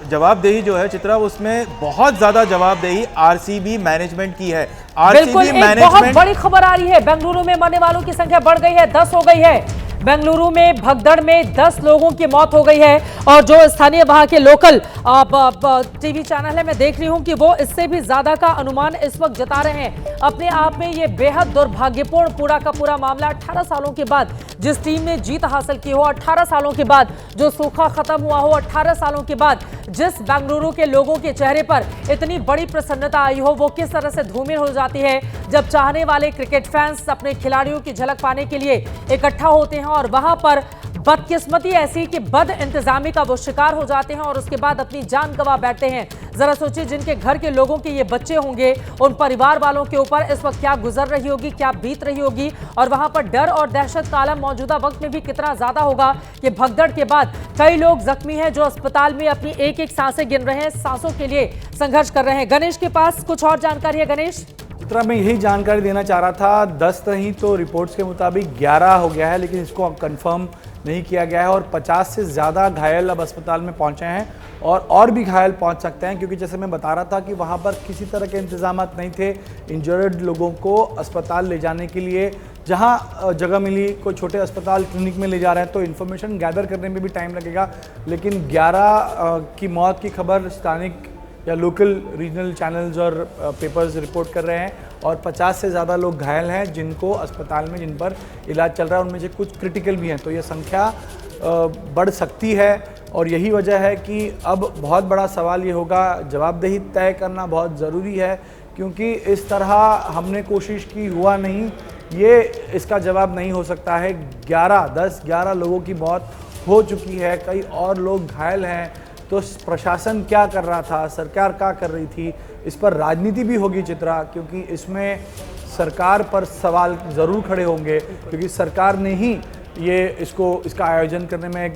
जवाबदेही जो है चित्रा, उसमें बहुत ज्यादा जवाबदेही आरसीबी मैनेजमेंट की है। बिल्कुल, आरसीबी एक बहुत बड़ी खबर आ रही है। बेंगलुरु में मरने वालों की संख्या बढ़ गई है, 10 हो गई है। बेंगलुरु में भगदड़ में 10 लोगों की मौत हो गई है, और जो स्थानीय वहां के लोकल टीवी चैनल है, मैं देख रही हूं कि वो इससे भी ज्यादा का अनुमान इस वक्त जता रहे हैं। अपने आप में ये बेहद दुर्भाग्यपूर्ण पूरा का पूरा मामला। 18 सालों के बाद जिस टीम ने जीत हासिल की हो, 18 सालों के बाद जो सूखा खत्म हुआ हो, 18 सालों के बाद जिस बेंगलुरु के लोगों के चेहरे पर इतनी बड़ी प्रसन्नता आई हो, वो किस तरह से धूमिल हो जाती है जब चाहने वाले क्रिकेट फैंस अपने खिलाड़ियों की झलक पाने के लिए इकट्ठा होते हैं और वहां पर बदकिस्मती ऐसी कि बद इंतजामी का वो शिकार हो जाते हैं और उसके बाद अपनी जान गंवा बैठते हैं। जरा सोचिए, जिनके घर के लोगों के ये बच्चे होंगे, उन परिवार वालों के ऊपर इस वक्त क्या गुजर रही होगी, क्या बीत रही होगी, और वहां पर डर और दहशत का आलम मौजूदा वक्त में भी कितना ज्यादा होगा कि भगदड़ के बाद कई लोग जख्मी हैं जो अस्पताल में अपनी एक एक सांसें गिन रहे हैं, सांसों के लिए संघर्ष कर रहे हैं। गणेश के पास कुछ और जानकारी है। गणेश, मैं यही जानकारी देना चाह रहा था। 10 नहीं तो रिपोर्ट्स के मुताबिक 11 हो गया है, लेकिन इसको कंफर्म नहीं किया गया है और 50 से ज़्यादा घायल अब अस्पताल में पहुंचे हैं और भी घायल पहुंच सकते हैं, क्योंकि जैसे मैं बता रहा था कि वहां पर किसी तरह के इंतजामात नहीं थे इंजर्ड लोगों को अस्पताल ले जाने के लिए। जहां जगह मिली, कोई छोटे अस्पताल क्लिनिक में ले जा रहे हैं तो इन्फॉर्मेशन गैदर करने में भी टाइम लगेगा, लेकिन 11 की मौत की खबर स्थानिक या लोकल रीजनल चैनल्स और पेपर्स रिपोर्ट कर रहे हैं और 50 से ज़्यादा लोग घायल हैं जिनको अस्पताल में, जिन पर इलाज चल रहा है, उनमें से कुछ क्रिटिकल भी हैं। तो ये संख्या बढ़ सकती है और यही वजह है कि अब बहुत बड़ा सवाल ये होगा, जवाबदेही तय करना बहुत ज़रूरी है, क्योंकि इस तरह हमने कोशिश की, हुआ नहीं, ये इसका जवाब नहीं हो सकता है। 10-11 लोगों की मौत हो चुकी है, कई और लोग घायल हैं, तो प्रशासन क्या कर रहा था, सरकार क्या कर रही थी, इस पर राजनीति भी होगी चित्रा, क्योंकि इसमें सरकार पर सवाल ज़रूर खड़े होंगे, क्योंकि सरकार ने ही इसका आयोजन करने में एक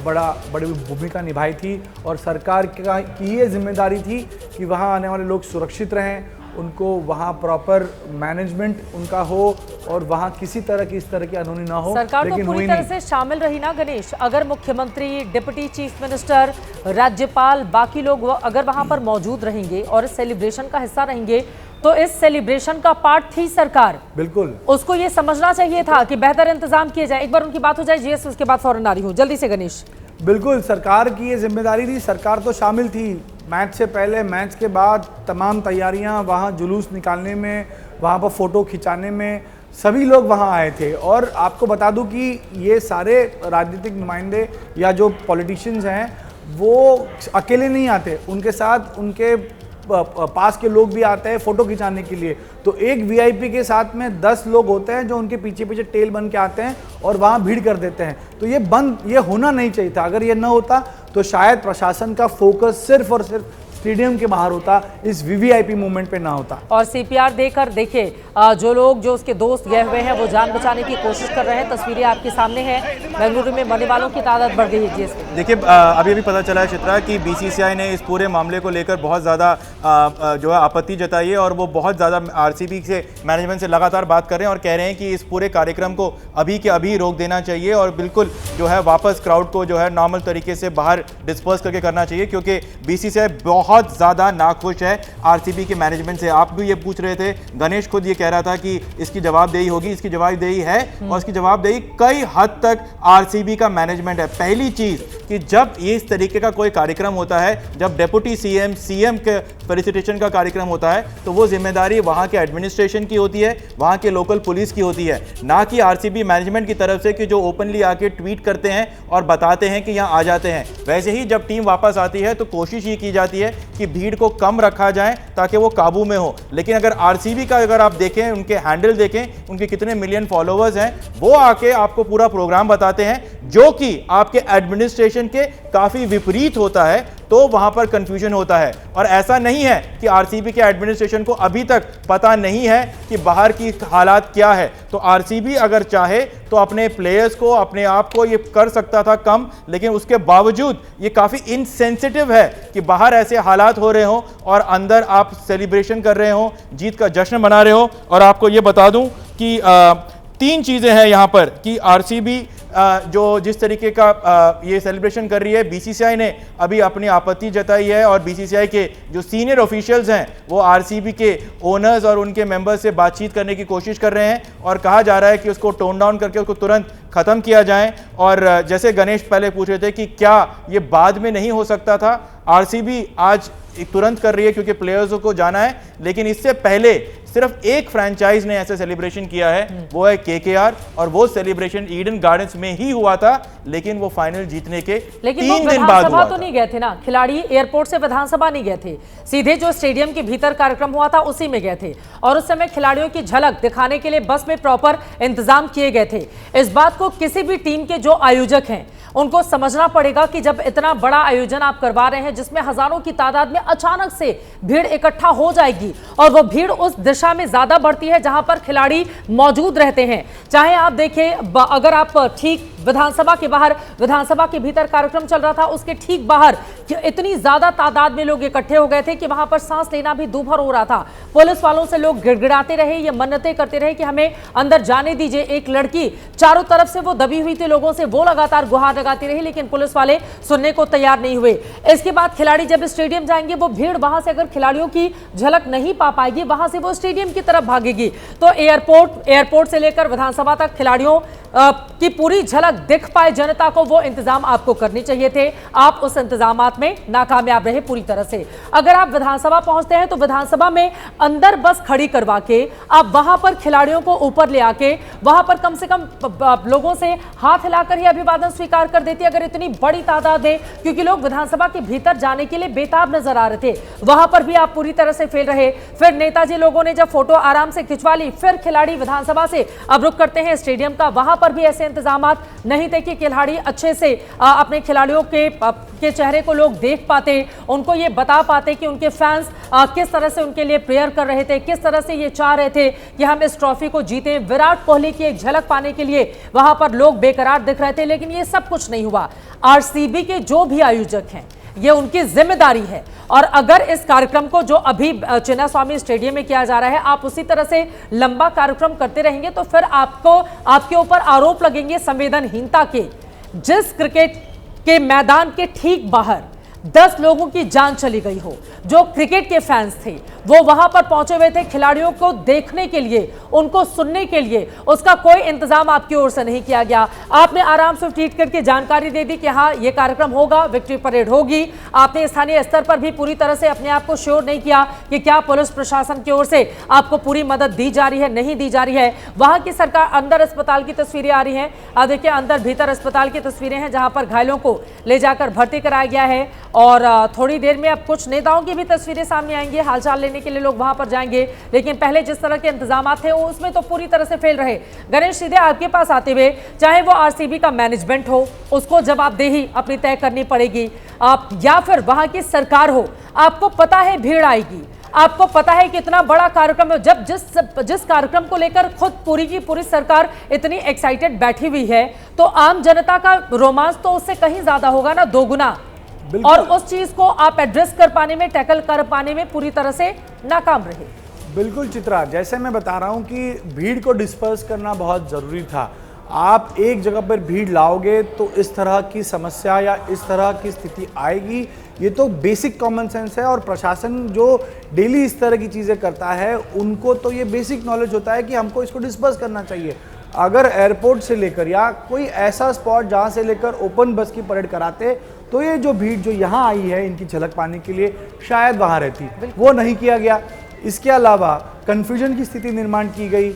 बड़ी भूमिका निभाई थी और सरकार की ये जिम्मेदारी थी कि वहाँ आने वाले लोग सुरक्षित रहें, उनको वहाँ प्रॉपर मैनेजमेंट उनका हो और वहाँ किसी तरह की इस तरह की अनहोनी ना हो। सरकार तो पूरी तरह से शामिल रही ना गणेश। अगर मुख्यमंत्री, डिप्टी चीफ मिनिस्टर, राज्यपाल, बाकी लोग अगर वहाँ पर मौजूद रहेंगे और इस सेलिब्रेशन का हिस्सा रहेंगे तो इस सेलिब्रेशन का पार्ट थी सरकार। बिल्कुल, उसको ये समझना चाहिए था कि बेहतर इंतजाम किए जाए। एक बार उनकी बात हो जाए जीएस, उसके बाद फौरन आ रही हूँ जल्दी से। गणेश, बिल्कुल सरकार की ये जिम्मेदारी थी, सरकार तो शामिल थी। मैच से पहले, मैच के बाद तमाम तैयारियां, वहाँ जुलूस निकालने में, वहाँ पर फ़ोटो खिंचाने में सभी लोग वहाँ आए थे। और आपको बता दूं कि ये सारे राजनीतिक नुमाइंदे या जो पॉलिटिशियंस हैं वो अकेले नहीं आते, उनके साथ उनके पास के लोग भी आते हैं फ़ोटो खिंचाने के लिए। तो एक वीआईपी के साथ में 10 लोग होते हैं जो उनके पीछे पीछे टेल बन के आते हैं और वहाँ भीड़ कर देते हैं। तो ये होना नहीं चाहिए था। अगर ये न होता तो शायद प्रशासन का फोकस सिर्फ और सिर्फ स्टेडियम के बाहर होता, इस वीवीआईपी मूवमेंट पे ना होता। और सीपीआर देकर देखिए, जो लोग, जो उसके दोस्त गए हुए हैं वो जान बचाने की कोशिश कर रहे हैं। तस्वीरें आपके सामने हैं। बेंगलुरु में मरने वालों की तादाद बढ़ गई है। जीएस, देखिए अभी पता चला है चित्रा कि बीसीसीआई ने इस पूरे मामले को लेकर बहुत ज़्यादा जो है आपत्ति जताई है और वो बहुत ज़्यादा आरसीबी से मैनेजमेंट से लगातार बात कर रहे हैं और कह रहे हैं कि इस पूरे कार्यक्रम को अभी के अभी रोक देना चाहिए और बिल्कुल जो है वापस क्राउड को जो है नॉर्मल तरीके से बाहर डिस्पर्स करके करना चाहिए, क्योंकि बीसीसीआई बहुत ज़्यादा नाखुश है आरसीबी के मैनेजमेंट से। आप भी ये पूछ रहे थे, गणेश खुद ये कह रहा था कि इसकी जवाबदेही होगी, इसकी जवाबदेही है और इसकी जवाबदेही कई हद तक आरसीबी का मैनेजमेंट है। पहली चीज कि जब ये इस तरीके का कोई कार्यक्रम होता है, जब डेप्यूटी सीएम के फेलिसिटेशन का कार्यक्रम होता है, तो वो जिम्मेदारी वहां के एडमिनिस्ट्रेशन की होती है, वहां के लोकल पुलिस की होती है, ना कि आरसीबी मैनेजमेंट की तरफ से कि जो ओपनली आके ट्वीट करते हैं और बताते हैं कि यहाँ आ जाते हैं। वैसे ही जब टीम वापस आती है तो कोशिश ये की जाती है कि भीड़ को कम रखा जाए ताकि वो काबू में हो। लेकिन अगर आरसीबी का अगर आप देखें, उनके हैंडल देखें, उनके कितने मिलियन फॉलोअर्स हैं, वो आके आपको पूरा प्रोग्राम बताते हैं जो कि आपके एडमिनिस्ट्रेशन के काफी विपरीत होता है, तो वहां पर कंफ्यूजन होता है। और ऐसा नहीं है कि आरसीबी के एडमिनिस्ट्रेशन को अभी तक पता नहीं है कि बाहर की हालात क्या है। तो आरसीबी अगर चाहे तो अपने प्लेयर्स को, अपने आप को ये कर सकता था कम, लेकिन उसके बावजूद ये काफी इनसेंसिटिव है कि बाहर ऐसे हालात हो रहे हो और अंदर आप सेलिब्रेशन कर रहे हो, जीत का जश्न मना रहे हो। और आपको ये बता दूं कि 3 चीजें हैं यहां पर कि आरसीबी जो जिस तरीके का ये सेलिब्रेशन कर रही है, बीसीसीआई ने अभी अपनी आपत्ति जताई है और बीसीसीआई के जो सीनियर ऑफिशियल्स हैं वो आरसीबी के ओनर्स और उनके मेंबर्स से बातचीत करने की कोशिश कर रहे हैं और कहा जा रहा है कि उसको टोन डाउन करके उसको तुरंत ख़त्म किया जाए। और जैसे गणेश पहले पूछ रहे थे कि क्या ये बाद में नहीं हो सकता था, आरसीबी आज तुरंत कर रही है क्योंकि प्लेयर्सों को जाना है, लेकिन इससे पहले सिर्फ एक फ्रैंचाइज ने ऐसे सेलिब्रेशन किया है, वो है KKR, और वो सेलिब्रेशन ईडन गार्डन्स में ही हुआ था, लेकिन वो फाइनल जीतने के 3 दिन बाद हुआ तो नहीं गए थे ना खिलाड़ी, एयरपोर्ट से विधानसभा नहीं गए थे, सीधे जो स्टेडियम के भीतर कार्यक्रम हुआ था उसी में गए थे, और उस समय खिलाड़ियों की झलक दिखाने के लिए बस में प्रॉपर इंतजाम किए गए थे। इस बात को किसी भी टीम के जो आयोजक हैं उनको समझना पड़ेगा कि जब इतना बड़ा आयोजन आप करवा रहे हैं जिसमें हजारों की तादाद में अचानक से भीड़ इकट्ठा हो जाएगी, और वो भीड़ उस दिशा में ज्यादा बढ़ती है जहां पर खिलाड़ी मौजूद रहते हैं। चाहे आप देखें, अगर आप ठीक विधानसभा के बाहर, विधानसभा के भीतर कार्यक्रम चल रहा था, उसके ठीक बाहर इतनी ज्यादा तादाद में लोग इकट्ठे हो गए थे कि वहां पर सांस लेना भी दूभर हो रहा था। पुलिस वालों से लोग गिड़गिड़ाते रहे, ये मन्नतें करते रहे कि हमें अंदर जाने दीजिए। एक लड़की चारों तरफ से वो दबी हुई थी लोगों से, वो लगातार गुहार लगाती रही, लेकिन पुलिस वाले सुनने को तैयार नहीं हुए। इसके बाद खिलाड़ी जब स्टेडियम जाएंगे, वो भीड़ वहां से अगर खिलाड़ियों की झलक नहीं पा पाएगी, वहां से वो स्टेडियम की तरफ भागेगी। तो एयरपोर्ट से लेकर विधानसभा तक खिलाड़ियों की पूरी झलक दिख पाए जनता को, वो इंतजाम आपको करने चाहिए थे। आप उस इंतजामात में नाकामयाब रहे पूरी तरह से। अगर आप विधानसभा पहुंचते हैं तो विधानसभा में अंदर बस खड़ी करवा के आप वहां पर खिलाड़ियों को ऊपर ले आके वहां पर कम से कम लोगों से हाथ हिलाकर ही अभिवादन स्वीकार कर देती, अगर इतनी बड़ी तादाद है, क्योंकि लोग विधानसभा के भीतर जाने के लिए बेताब नजर आ रहे थे। वहां पर भी आप पूरी तरह से फेल रहे। फिर नेताजी लोगों ने जब फोटो आराम से खिंचवा ली, फिर खिलाड़ी विधानसभा से अब रुख करते हैं स्टेडियम का, वहां पर भी ऐसे इंतजामात नहीं थे कि खिलाड़ी अच्छे से अपने खिलाड़ियों के चेहरे को लोग देख पाते, उनको ये बता पाते कि उनके फैंस किस तरह से उनके लिए प्रेयर कर रहे थे, किस तरह से ये चाह रहे थे कि हम इस ट्रॉफी को जीतें। विराट कोहली की एक झलक पाने के लिए वहां पर लोग बेकरार दिख रहे थे, लेकिन ये सब कुछ नहीं हुआ। आरसीबी के जो भी आयोजक हैं, ये उनकी जिम्मेदारी है, और अगर इस कार्यक्रम को जो अभी चिन्नास्वामी स्टेडियम में किया जा रहा है, आप उसी तरह से लंबा कार्यक्रम करते रहेंगे तो फिर आपके ऊपर आरोप लगेंगे संवेदनहीनता के। जिस क्रिकेट के मैदान के ठीक बाहर 10 लोगों की जान चली गई हो, जो क्रिकेट के फैंस थे, वो वहां पर पहुंचे हुए थे खिलाड़ियों को देखने के लिए, उनको सुनने के लिए, उसका कोई इंतजाम आपकी ओर से नहीं किया गया। आपने आराम से ट्वीट करके जानकारी दे दी कि हाँ ये कार्यक्रम होगा, विक्ट्री परेड होगी। आपने स्थानीय स्तर पर भी पूरी तरह से अपने आप को श्योर नहीं किया कि क्या पुलिस प्रशासन की ओर से आपको पूरी मदद दी जा रही है, नहीं दी जा रही है। वहां की सरकार, अंदर अस्पताल की तस्वीरें आ रही हैं, आप देखिए अंदर भीतर अस्पताल की तस्वीरें हैं जहां पर घायलों को ले जाकर भर्ती कराया गया है, और थोड़ी देर में अब कुछ नेताओं की भी तस्वीरें सामने आएंगी, हालचाल लेने के लिए लोग वहां पर जाएंगे। लेकिन पहले जिस तरह के इंतजाम थे उसमें तो पूरी तरह से फेल रहे। गणेश, सीधे आपके पास आते हुए, चाहे वो आरसीबी का मैनेजमेंट हो, उसको जवाबदेही अपनी तय करनी पड़ेगी, आप या फिर वहां की सरकार हो, आपको पता है भीड़ आएगी, आपको पता है कि इतना बड़ा कार्यक्रम है। जब जिस कार्यक्रम को लेकर खुद पूरी की पूरी सरकार इतनी एक्साइटेड बैठी हुई है, तो आम जनता का रोमांच तो उससे कहीं ज्यादा होगा ना, दोगुना, और उस चीज को आप एड्रेस कर पाने में, टैकल कर पाने में पूरी तरह से नाकाम रहे। बिल्कुल चित्रा, जैसे मैं बता रहा हूं कि भीड़ को डिस्पर्स करना बहुत ज़रूरी था। आप एक जगह पर भीड़ लाओगे तो इस तरह की समस्या या इस तरह की स्थिति आएगी, ये तो बेसिक कॉमन सेंस है। और प्रशासन जो डेली इस तरह की चीज़ें करता है, उनको तो ये बेसिक नॉलेज होता है कि हमको इसको डिस्पर्स करना चाहिए। अगर एयरपोर्ट से लेकर या कोई ऐसा स्पॉट जहाँ से लेकर ओपन बस की परेड कराते, तो ये जो भीड़ जो यहाँ आई है इनकी झलक पाने के लिए शायद वहाँ रहती, वो नहीं किया गया। इसके अलावा कन्फ्यूजन की स्थिति निर्माण की गई,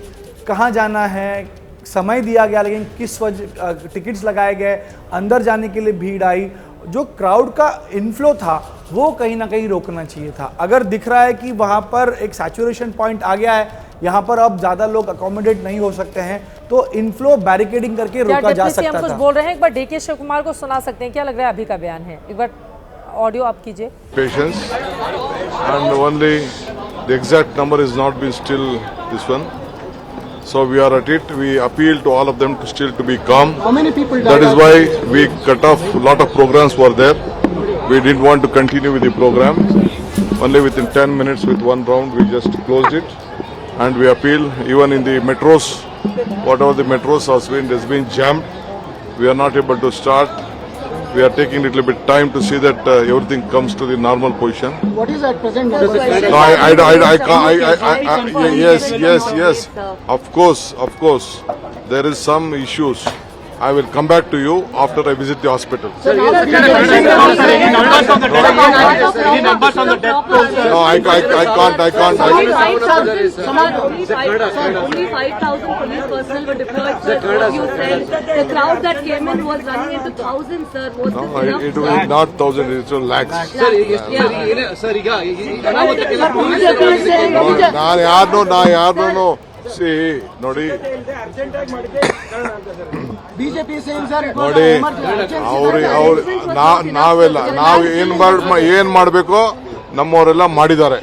कहाँ जाना है, समय दिया गया, लेकिन किस वजह टिकट्स लगाए गए, अंदर जाने के लिए भीड़ आई। जो क्राउड का इनफ्लो था वो कहीं ना कहीं रोकना चाहिए था। अगर दिख रहा है कि वहाँ पर एक सैचुरेशन पॉइंट आ गया है, यहाँ पर अब ज़्यादा लोग अकोमोडेट नहीं हो सकते हैं, तो इनफ्लो बैरिकेडिंग करके रोका जा सकता था। कुछ बोल रहे हैं, एक बार डीके शिव कुमार को सुना सकते हैं, क्या लग रहा है अभी का बयान है, एक बार ऑडियो आप कीजिए। Patience and only the exact number is not been still this one. So we are at it. We appeal to all of them to still to be calm. How many people died? That is why we cut off a lot of programs were there. We didn't want to continue with the program. Only within 10 minutes with one round we just closed it. And we appeal even in the metros, whatever the metros has been jammed. We are not able to start. We are taking a little bit time to see that everything comes to the normal position. What is at present? Yes. Of course. There is some issues I will come back to you after I visit the hospital. No, I can't. Only 5,000 police personnel were deployed, sir. You said the crowd that came in was running into thousands, sir. Was No, this enough? it was not thousands, it was lakhs. ನಾನು ಯಾರನ್ನೂ C ನೋಡಿ ನೋಡಿ ನಾವು ಏನ್ ಮಾಡಬೇಕೋ ನಮ್ಮವರೆಲ್ಲ ಮಾಡಿದ್ದಾರೆ.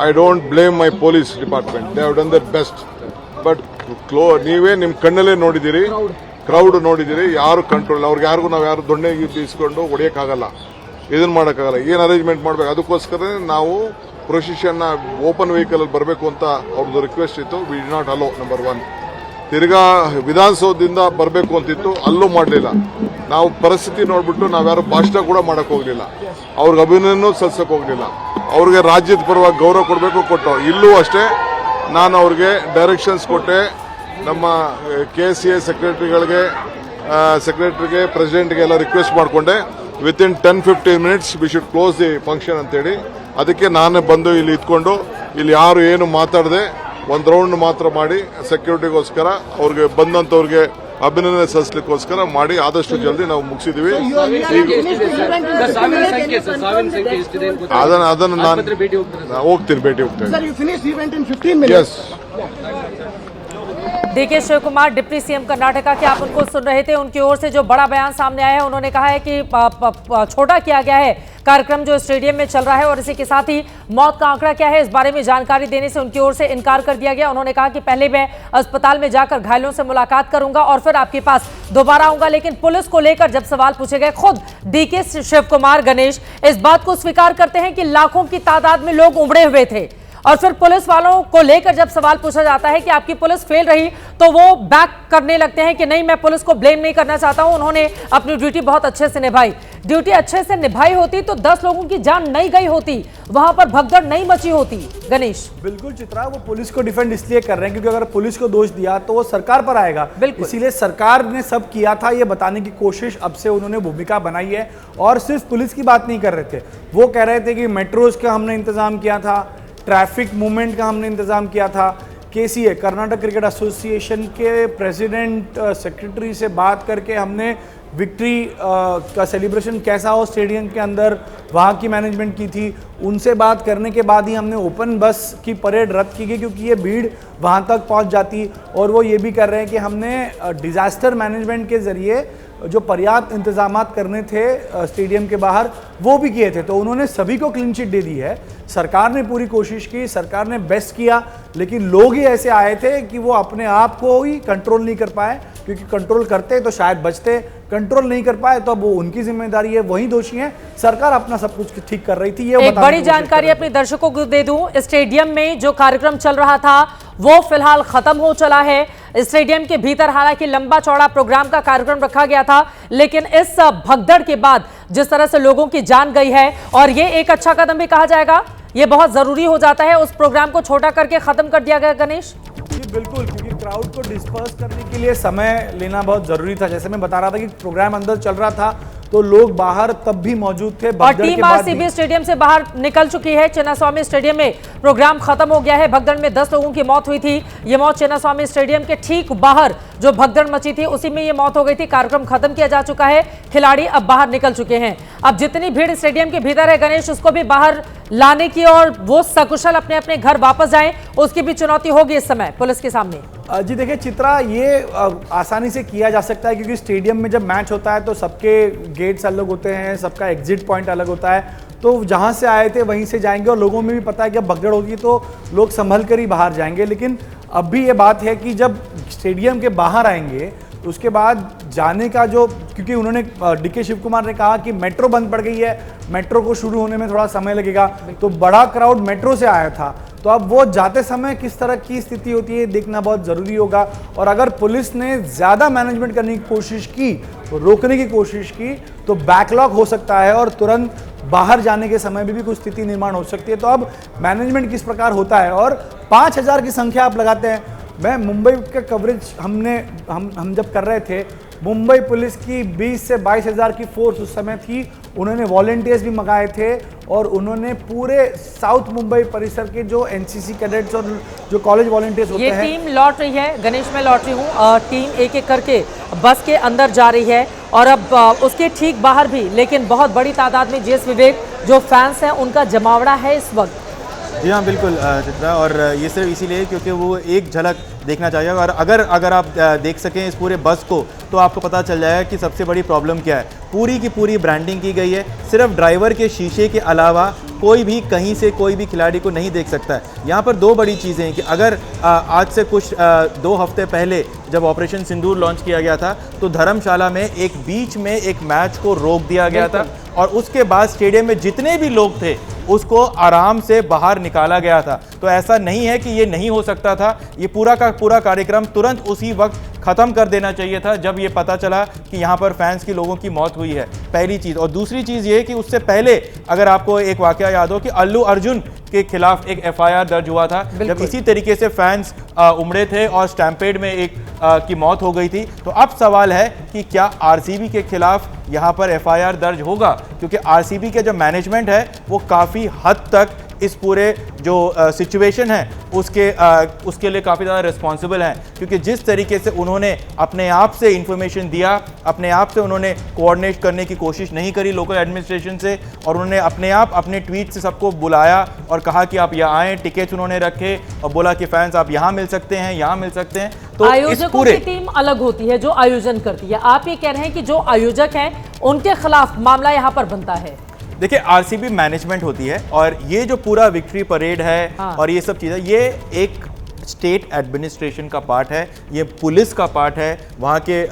I don't blame my police department, they have done their best. But ನೀವೇ ನಿಮ್ಮ ಕಣ್ಣಲ್ಲೇ ನೋಡಿದ್ದೀರಿ, ಕ್ರೌಡ್ ನೋಡಿದ್ದೀರಿ, ಯಾರು ಕಂಟ್ರೋಲ್, ಅವ್ರಿಗೆ ಯಾರಿಗೂ ನಾವು ಯಾರು ದೊಣ್ಣೆಗೆ ಇಸ್ಕೊಂಡು ಹೊಡೆಯೋಕ್ಕಾಗಲ್ಲ, ಇದನ್ನ ಮಾಡೋಕ್ಕಾಗಲ್ಲ. ಏನು ಅರೇಂಜ್ಮೆಂಟ್ ಮಾಡಬೇಕು, ಅದಕ್ಕೋಸ್ಕರ ನಾವು ಪ್ರೊಸೆಷನ್ನ ಓಪನ್ ವೆಹಿಕಲ್ ಅಲ್ಲಿ ಬರಬೇಕು ಅಂತ ಅವ್ರದ್ದು ರಿಕ್ವೆಸ್ಟ್ ಇತ್ತು. We did not allow, number 1. ತಿರ್ಗಾ ವಿಧಾನಸೌಧದಿಂದ ಬರಬೇಕು ಅಂತಿತ್ತು, ಅಲ್ಲೂ ಮಾಡಲಿಲ್ಲ. ನಾವು ಪರಿಸ್ಥಿತಿ ನೋಡ್ಬಿಟ್ಟು ನಾವ್ಯಾರು ಭಾಷಣ ಕೂಡ ಮಾಡಕ್ ಹೋಗ್ಲಿಲ್ಲ, ಅವ್ರಿಗೆ ಅಭಿನಂದನೆ ಸಲ್ಲಿಸಕ್ ಹೋಗ್ಲಿಲ್ಲ. ಅವ್ರಿಗೆ ರಾಜ್ಯದ ಪರವಾಗಿ ಗೌರವ ಕೊಡಬೇಕು, ಕೊಟ್ಟು ಇಲ್ಲೂ ಅಷ್ಟೇ ನಾನು ಅವ್ರಿಗೆ ಡೈರೆಕ್ಷನ್ಸ್ ಕೊಟ್ಟೆ. ನಮ್ಮ KCA ಸೆಕ್ರೆಟರಿಗೆ ಪ್ರೆಸಿಡೆಂಟ್ಗೆ ಎಲ್ಲ ರಿಕ್ವೆಸ್ಟ್ ಮಾಡಿಕೊಂಡೆ, within 10-15 minutes we should close the function ಅಂತೇಳಿ. ಅದಕ್ಕೆ ನಾನೇ ಬಂದು ಇಲ್ಲಿ ಇದ್ಕೊಂಡು ಇಲ್ಲಿ ಯಾರು ಏನು ಮಾತಾಡದೆ ಒಂದು ರೌಂಡ್ ಮಾತ್ರ ಮಾಡಿ ಸೆಕ್ಯೂರಿಟಿಗೋಸ್ಕರ ಅವ್ರಿಗೆ ಬಂದಂತವ್ರಿಗೆ ಅಭಿನಂದನೆ ಸಲ್ಲಿಸಲಿಕ್ಕೋಸ್ಕರ ಮಾಡಿ ಆದಷ್ಟು ಜಲ್ದಿ ನಾವು ಮುಗಿಸಿದೀವಿ. ಅದನ್ನು ನಾನು ಹೋಗ್ತೀನಿ, ಭೇಟಿ ಹೋಗ್ತೇನೆ. Yes. DK Shivakumar deputy CM Karnataka के आप उनको सुन रहे थे। उनकी ओर से जो बड़ा बयान सामने आया है, उन्होंने कहा है कि छोटा किया गया है कार्यक्रम जो स्टेडियम में चल रहा है और इसी के साथ ही मौत का आंकड़ा क्या है इस बारे में जानकारी देने से उनकी ओर से इनकार कर दिया गया। उन्होंने कहा कि पहले मैं अस्पताल में जाकर घायलों से मुलाकात करूंगा और फिर आपके पास दोबारा आऊंगा। लेकिन पुलिस को लेकर जब सवाल पूछे गए, खुद डीके शिव कुमार गणेश इस बात को स्वीकार करते हैं कि लाखों की तादाद में लोग उमड़े हुए थे और फिर पुलिस वालों को लेकर जब सवाल पूछा जाता है कि आपकी पुलिस फेल रही, तो वो बैक करने लगते हैं कि नहीं, मैं पुलिस को ब्लेम नहीं करना चाहता हूं, उन्होंने अपनी ड्यूटी बहुत अच्छे से निभाई। ड्यूटी अच्छे से निभाई होती तो 10 लोगों की जान नहीं गई होती, वहां पर भगदड़ नहीं मची होती। गणेश बिल्कुल चित्रा, वो पुलिस को डिफेंड इसलिए कर रहे हैं क्योंकि अगर पुलिस को दोष दिया तो वो सरकार पर आएगा। इसीलिए सरकार ने सब किया था, ये बताने की कोशिश अब से उन्होंने भूमिका बनाई है। और सिर्फ पुलिस की बात नहीं कर रहे थे, वो कह रहे थे कि मेट्रोज का हमने इंतजाम किया था, ट्रैफिक मूवमेंट का हमने इंतजाम किया था। KCA कर्नाटक क्रिकेट एसोसिएशन के प्रेसिडेंट सेक्रेटरी से बात करके हमने विक्ट्री का सेलिब्रेशन कैसा हो स्टेडियम के अंदर, वहाँ की मैनेजमेंट की थी। उनसे बात करने के बाद ही हमने ओपन बस की परेड रद्द की गई क्योंकि ये भीड़ वहाँ तक पहुँच जाती। और वो ये भी कर रहे हैं कि हमने डिज़ास्टर मैनेजमेंट के ज़रिए जो पर्याप्त इंतजामात करने थे स्टेडियम के बाहर वो भी किए थे। तो उन्होंने सभी को क्लीन चिट दे दी है। सरकार ने पूरी कोशिश की, सरकार ने बेस्ट किया, लेकिन लोग ही ऐसे आए थे कि वो अपने आप को ही कंट्रोल नहीं कर पाए, क्योंकि कंट्रोल करते तो शायद बचते, कंट्रोल नहीं कर पाए तो अब वो उनकी जिम्मेदारी है, वही दोषी हैं। सरकार अपना सब कुछ ठीक कर रही थी। ये एक बड़ी जानकारी अपने दर्शकों को दे दूं, स्टेडियम में जो कार्यक्रम चल रहा था वो फिलहाल खत्म हो चला है। स्टेडियम के भीतर हालांकि लंबा चौड़ा प्रोग्राम का कार्यक्रम रखा गया था, लेकिन इस भगदड़ के बाद जिस तरह से लोगों की जान गई है, और ये एक अच्छा कदम भी कहा जाएगा, ये बहुत जरूरी हो जाता है, उस प्रोग्राम को छोटा करके खत्म कर दिया गया। गणेश जी बिल्कुल, क्योंकि क्राउड को डिस्पर्स करने के लिए समय लेना बहुत जरूरी था। जैसे मैं बता रहा था कि प्रोग्राम अंदर चल रहा था तो लोग बाहर तब भी मौजूद थे। और टीम RCB स्टेडियम से बाहर निकल चुकी है। चिन्नास्वामी स्टेडियम में प्रोग्राम खत्म हो गया है। भगदड़ में 10 लोगों की मौत हुई थी। ये मौत चिन्नास्वामी स्टेडियम के ठीक बाहर जो भगदड़ मची थी उसी में ये मौत हो गई थी। कार्यक्रम खत्म किया जा चुका है, खिलाड़ी अब बाहर निकल चुके हैं। अब जितनी भीड़ स्टेडियम के भीतर है गणेश, उसको भी बाहर लाने की और वो सकुशल अपने अपने घर वापस जाएं, उसकी भी चुनौती होगी इस समय पुलिस के सामने। जी देखिए चित्रा, ये आसानी से किया जा सकता है क्योंकि स्टेडियम में जब मैच होता है तो सबके गेट्स अलग होते हैं, सबका एग्जिट पॉइंट अलग होता है। तो जहाँ से आए थे वहीं से जाएंगे और लोगों में भी पता है कि अब भगदड़ होगी तो लोग संभल कर ही बाहर जाएंगे। लेकिन अब भी ये बात है कि जब स्टेडियम के बाहर आएंगे उसके बाद जाने का जो, क्योंकि उन्होंने डीके शिव कुमार ने कहा कि मेट्रो बंद पड़ गई है, मेट्रो को शुरू होने में थोड़ा समय लगेगा, तो बड़ा क्राउड मेट्रो से आया था। तो अब वो जाते समय किस तरह की स्थिति होती है देखना बहुत ज़रूरी होगा। और अगर पुलिस ने ज़्यादा मैनेजमेंट करने की कोशिश की, तो रोकने की कोशिश की, तो बैकलॉग हो सकता है और तुरंत बाहर जाने के समय भी कुछ स्थिति निर्माण हो सकती है। तो अब मैनेजमेंट किस प्रकार होता है। और 5000 की संख्या आप लगाते हैं। मैं मुंबई का कवरेज हम जब कर रहे थे मुंबई पुलिस की 20 से 22 हज़ार की फोर्स उस समय थी। उन्होंने वॉलंटियर्स भी मंगाए थे और उन्होंने पूरे साउथ मुंबई परिसर के जो एनसीसी कैडेट्स और जो कॉलेज वॉलंटियर्स होते ये हैं। टीम लौट रही है, गणेश मैं लौट रही हूँ। टीम एक एक करके बस के अंदर जा रही है और अब उसके ठीक बाहर भी, लेकिन बहुत बड़ी तादाद में जीएस विवेक जो फैंस हैं उनका जमावड़ा है इस वक्त। जी हाँ बिल्कुल चित्रा, और ये सिर्फ इसीलिए क्योंकि वो एक झलक देखना चाहिए। और अगर आप देख सकें इस पूरे बस को तो आपको पता चल जाएगा कि सबसे बड़ी प्रॉब्लम क्या है। पूरी की पूरी ब्रांडिंग की गई है, सिर्फ ड्राइवर के शीशे के अलावा कोई भी कहीं से कोई भी खिलाड़ी को नहीं देख सकता है। यहाँ पर दो बड़ी चीज़ें हैं कि अगर आज से कुछ 2 हफ्ते पहले जब ऑपरेशन सिंदूर लॉन्च किया गया था तो धर्मशाला में एक बीच में एक मैच को रोक दिया गया था और उसके बाद स्टेडियम में जितने भी लोग थे उसको आराम से बाहर निकाला गया था। तो ऐसा नहीं है कि ये नहीं हो सकता था, ये पूरा का पूरा कार्यक्रम तुरंत उसी वक्त ख़त्म कर देना चाहिए था जब ये पता चला कि यहाँ पर फैंस की लोगों की मौत हुई है, पहली चीज़। और दूसरी चीज़ ये कि उससे पहले अगर आपको एक वाकया याद हो कि अल्लू अर्जुन के खिलाफ एक FIR दर्ज हुआ था जब इसी तरीके से फैंस उमड़े थे और स्टैम्पेड में एक की मौत हो गई थी। तो अब सवाल है कि क्या RCB के खिलाफ यहाँ पर FIR दर्ज होगा, क्योंकि RCB के जो मैनेजमेंट है वो काफ़ी हद तक इस पूरे जो सिचुएशन है उसके लिए काफ़ी ज़्यादा रिस्पॉन्सिबल हैं, क्योंकि जिस तरीके से उन्होंने अपने आप से इंफॉर्मेशन दिया, अपने आप से उन्होंने कोऑर्डिनेट करने की कोशिश नहीं करी लोकल एडमिनिस्ट्रेशन से, और उन्होंने अपने आप अपने ट्वीट से सबको बुलाया और कहा कि आप यहाँ आएँ, टिकट्स उन्होंने रखे और बोला कि फैंस आप यहाँ मिल सकते हैं, यहाँ मिल सकते हैं। तो आयोजकों की टीम अलग होती है जो आयोजन करती है, आप ये कह रहे हैं कि जो आयोजक हैं उनके खिलाफ मामला यहाँ पर बनता है। देखिए RCB मैनेजमेंट होती है और ये जो पूरा विक्ट्री परेड है और ये सब चीज़ें, ये एक स्टेट एडमिनिस्ट्रेशन का पार्ट है, ये पुलिस का पार्ट है, वहाँ के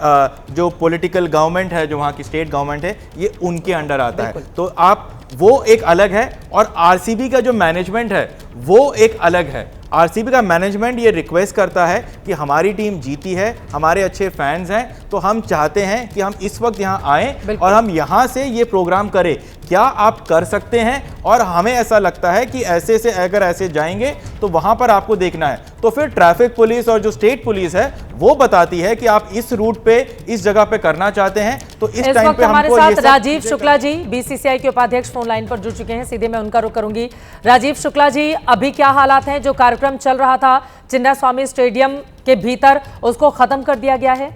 जो पॉलिटिकल गवर्नमेंट है, जो वहाँ की स्टेट गवर्नमेंट है, ये उनके अंडर आता है। तो आप वो एक अलग है और RCB का जो मैनेजमेंट है वो एक अलग है। RCB का मैनेजमेंट ये रिक्वेस्ट करता है कि हमारी टीम जीती है, हमारे अच्छे फैंस हैं, तो हम चाहते हैं कि हम इस वक्त यहाँ आएँ और हम यहाँ से ये प्रोग्राम करें। क्या आप कर सकते हैं? और हमें ऐसा लगता है कि ऐसे से अगर ऐसे जाएंगे तो वहाँ पर आपको देखना है। तो फिर ट्रैफिक पुलिस और जो स्टेट पुलिस है वो बताती है कि आप इस रूट पे, इस जगह पे करना चाहते हैं। तो इस टाइम पे हमारे हमको साथ राजीव शुक्ला जी BCCI के उपाध्यक्ष फोन लाइन पर जुड़ चुके हैं, सीधे मैं उनका रुख करूंगी। राजीव शुक्ला जी, अभी क्या हालात हैं? जो कार्यक्रम चल रहा था चिन्नास्वामी स्टेडियम के भीतर उसको खत्म कर दिया गया है।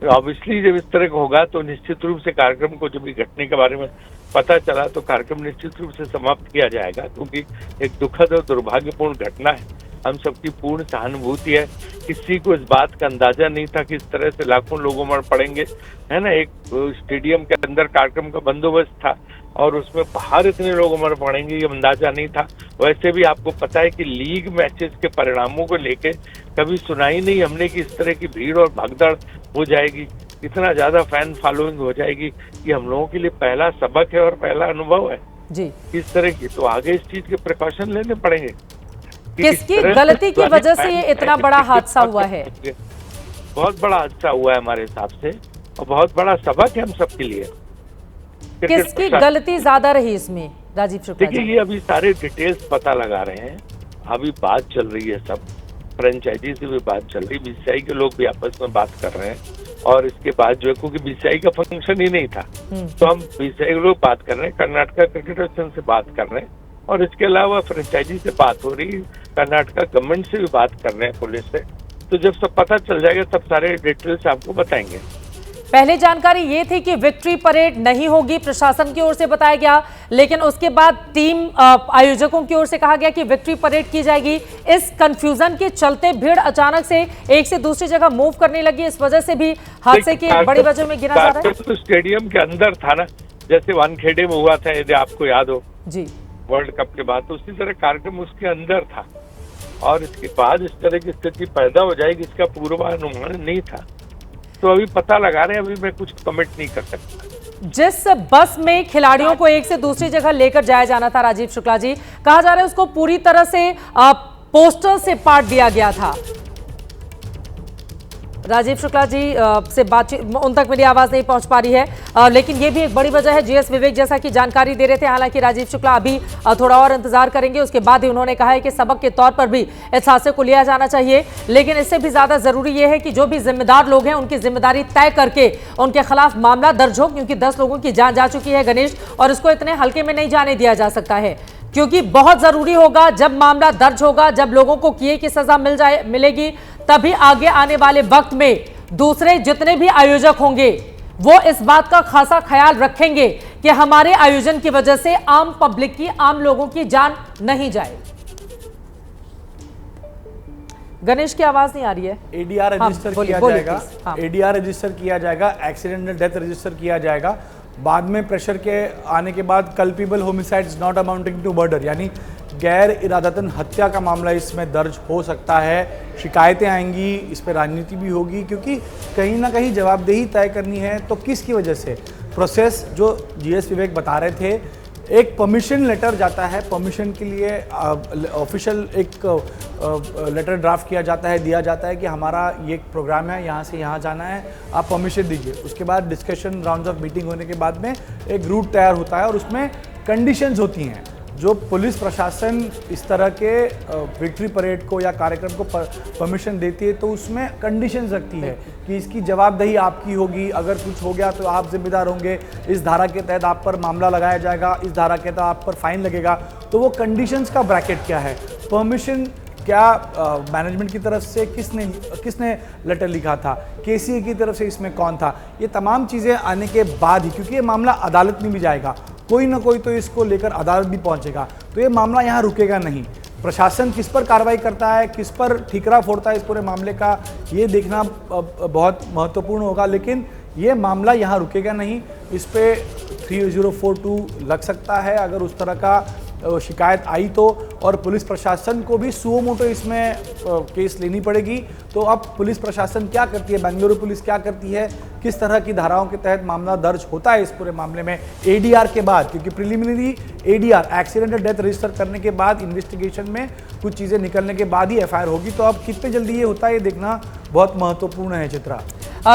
ऑब्वियसली जब इस तरह का होगा तो निश्चित रूप से कार्यक्रम को जब घटने के बारे में पता चला तो कार्यक्रम निश्चित रूप से समाप्त किया जाएगा, क्योंकि एक दुखद और दुर्भाग्यपूर्ण घटना है। हम सबकी पूर्ण सहानुभूति है। किसी को इस बात का अंदाजा नहीं था कि इस तरह से लाखों लोग उमड़ पड़ेंगे, है ना। एक स्टेडियम के अंदर कार्यक्रम का बंदोबस्त था और उसमें बाहर इतने लोग उमड़ पड़ेंगे ये अंदाजा नहीं था। वैसे भी आपको पता है कि लीग मैचेस के परिणामों को लेके कभी सुनाई नहीं हमने कि इस तरह की भीड़ और भगदड़ हो जाएगी, इतना ज्यादा फैन फॉलोइंग हो जाएगी कि हम लोगों के लिए पहला सबक है और पहला अनुभव है जी इस तरह की। तो आगे इस चीज के प्रिकॉशन लेने पड़ेंगे। किसकी गलती की वजह से ये इतना बड़ा हादसा हुआ है? बहुत बड़ा हादसा हुआ है हमारे हिसाब से और बहुत बड़ा सबक है हम सबके लिए। किसकी गलती ज्यादा रही इसमें, राजीव शुक्ला जी? देखिए, ये अभी सारे डिटेल्स पता लगा रहे हैं, अभी बात चल रही है, सब फ्रेंचाइजी से भी बात चल रही है, BCCI के लोग भी आपस में बात कर रहे हैं। और इसके बाद जो है, क्योंकि BCCI का फंक्शन ही नहीं था, तो हम BCCI के लोग बात कर रहे हैं, कर्नाटका क्रिकेट एसोसिएशन से बात कर रहे हैं और इसके अलावा फ्रेंचाइजी से बात हो रही है, कर्नाटका गवर्नमेंट से भी बात कर रहे हैं, पुलिस से। तो जब सब पता चल जाएगा तब सारे डिटेल्स आपको बताएंगे। पहले जानकारी ये थी कि विक्ट्री परेड नहीं होगी, प्रशासन की ओर से बताया गया, लेकिन उसके बाद टीम आयोजकों की ओर से कहा गया कि विक्ट्री परेड की जाएगी। इस कंफ्यूजन के चलते भीड़ अचानक से एक से दूसरी जगह मूव करने लगी, इस वजह से भी हादसे की बड़ी वजह में गिना जा रहा है। तो स्टेडियम के अंदर था ना, जैसे वानखेड़े में हुआ था, यदि आपको याद हो जी, वर्ल्ड कप के बाद, तो उसी तरह कार्यक्रम उसके अंदर था और इसके बाद इस तरह की स्थिति पैदा हो जाएगी इसका पूर्वानुमान नहीं था। तो अभी पता लगा रहे हैं, अभी मैं कुछ कमेंट नहीं कर सकता। जिस बस में खिलाड़ियों को एक से दूसरी जगह लेकर जाया जाना था, राजीव शुक्ला जी, कहा जा रहा है उसको पूरी तरह से पोस्टर से पाट दिया गया था। राजीव शुक्ला जी से बातचीत, उन तक मेरी आवाज नहीं पहुंच पा रही है, लेकिन ये भी एक बड़ी वजह है। जीएस विवेक जैसा कि जानकारी दे रहे थे, हालांकि राजीव शुक्ला अभी थोड़ा और इंतजार करेंगे, उसके बाद ही उन्होंने कहा है कि सबक के तौर पर भी इस हादसे को लिया जाना चाहिए। लेकिन इससे भी ज्यादा जरूरी यह है कि जो भी जिम्मेदार लोग हैं उनकी जिम्मेदारी तय करके उनके खिलाफ मामला दर्ज हो, क्योंकि 10 लोगों की जान जा चुकी है गणेश, और इसको इतने हल्के में नहीं जाने दिया जा सकता है, क्योंकि बहुत जरूरी होगा जब मामला दर्ज होगा, जब लोगों को किए की सजा मिलेगी, तभी आगे आने वाले वक्त में दूसरे जितने भी आयोजक होंगे वो इस बात का खासा ख्याल रखेंगे कि हमारे आयोजन की वजह से आम पब्लिक की, आम लोगों की जान नहीं जाए। गणेश की आवाज नहीं आ रही है। एडीआर रजिस्टर किया जाएगा, एडीआर रजिस्टर किया जाएगा, एक्सीडेंटल डेथ रजिस्टर किया जाएगा। बाद में प्रेशर के आने के बाद culpable homicides not amounting to murder, यानी गैर इरादतन हत्या का मामला इसमें दर्ज हो सकता है। शिकायतें आएंगी, इस पर राजनीति भी होगी, क्योंकि कहीं ना कहीं जवाबदेही तय करनी है। तो किसकी वजह से प्रोसेस, जो जीएस विवेक बता रहे थे, एक परमिशन लेटर जाता है, परमिशन के लिए ऑफिशियल एक लेटर ड्राफ्ट किया जाता है, दिया जाता है कि हमारा ये एक प्रोग्राम है, यहाँ से यहाँ जाना है, आप परमिशन दीजिए। उसके बाद डिस्कशन, राउंड्स ऑफ मीटिंग होने के बाद में एक रूट तैयार होता है और उसमें कंडीशंस होती हैं। जो पुलिस प्रशासन इस तरह के विक्ट्री परेड को या कार्यक्रम को परमिशन देती है, तो उसमें कंडीशंस रखती है कि इसकी जवाबदेही आपकी होगी, अगर कुछ हो गया तो आप जिम्मेदार होंगे, इस धारा के तहत आप पर मामला लगाया जाएगा, इस धारा के तहत आप पर फाइन लगेगा। तो वो कंडीशंस का ब्रैकेट क्या है, परमिशन क्या मैनेजमेंट की तरफ से किसने लेटर लिखा था, केसीए की तरफ से इसमें कौन था, ये तमाम चीज़ें आने के बाद ही, क्योंकि ये मामला अदालत में भी जाएगा, कोई ना कोई तो इसको लेकर अदालत भी पहुंचेगा, तो ये मामला यहाँ रुकेगा नहीं। प्रशासन किस पर कार्रवाई करता है, किस पर ठीकरा फोड़ता है इस पूरे मामले का, ये देखना बहुत महत्वपूर्ण होगा। लेकिन ये मामला यहाँ रुकेगा नहीं, इस पे 3042 लग सकता है अगर उस तरह का शिकायत आई तो, और पुलिस प्रशासन को भी सुओ मोटो इसमें केस लेनी पड़ेगी। तो अब पुलिस प्रशासन क्या करती है, बेंगलुरु पुलिस क्या करती है, किस तरह की धाराओं के तहत मामला दर्ज होता है इस पूरे मामले में एडीआर के बाद, क्योंकि preliminary ADR accidental death register करने के बाद इन्वेस्टिगेशन में कुछ चीज़ें निकलने के बाद ही एफआईआर होगी। तो अब कितने जल्दी ये होता है ये देखना बहुत महत्वपूर्ण है। चित्रा,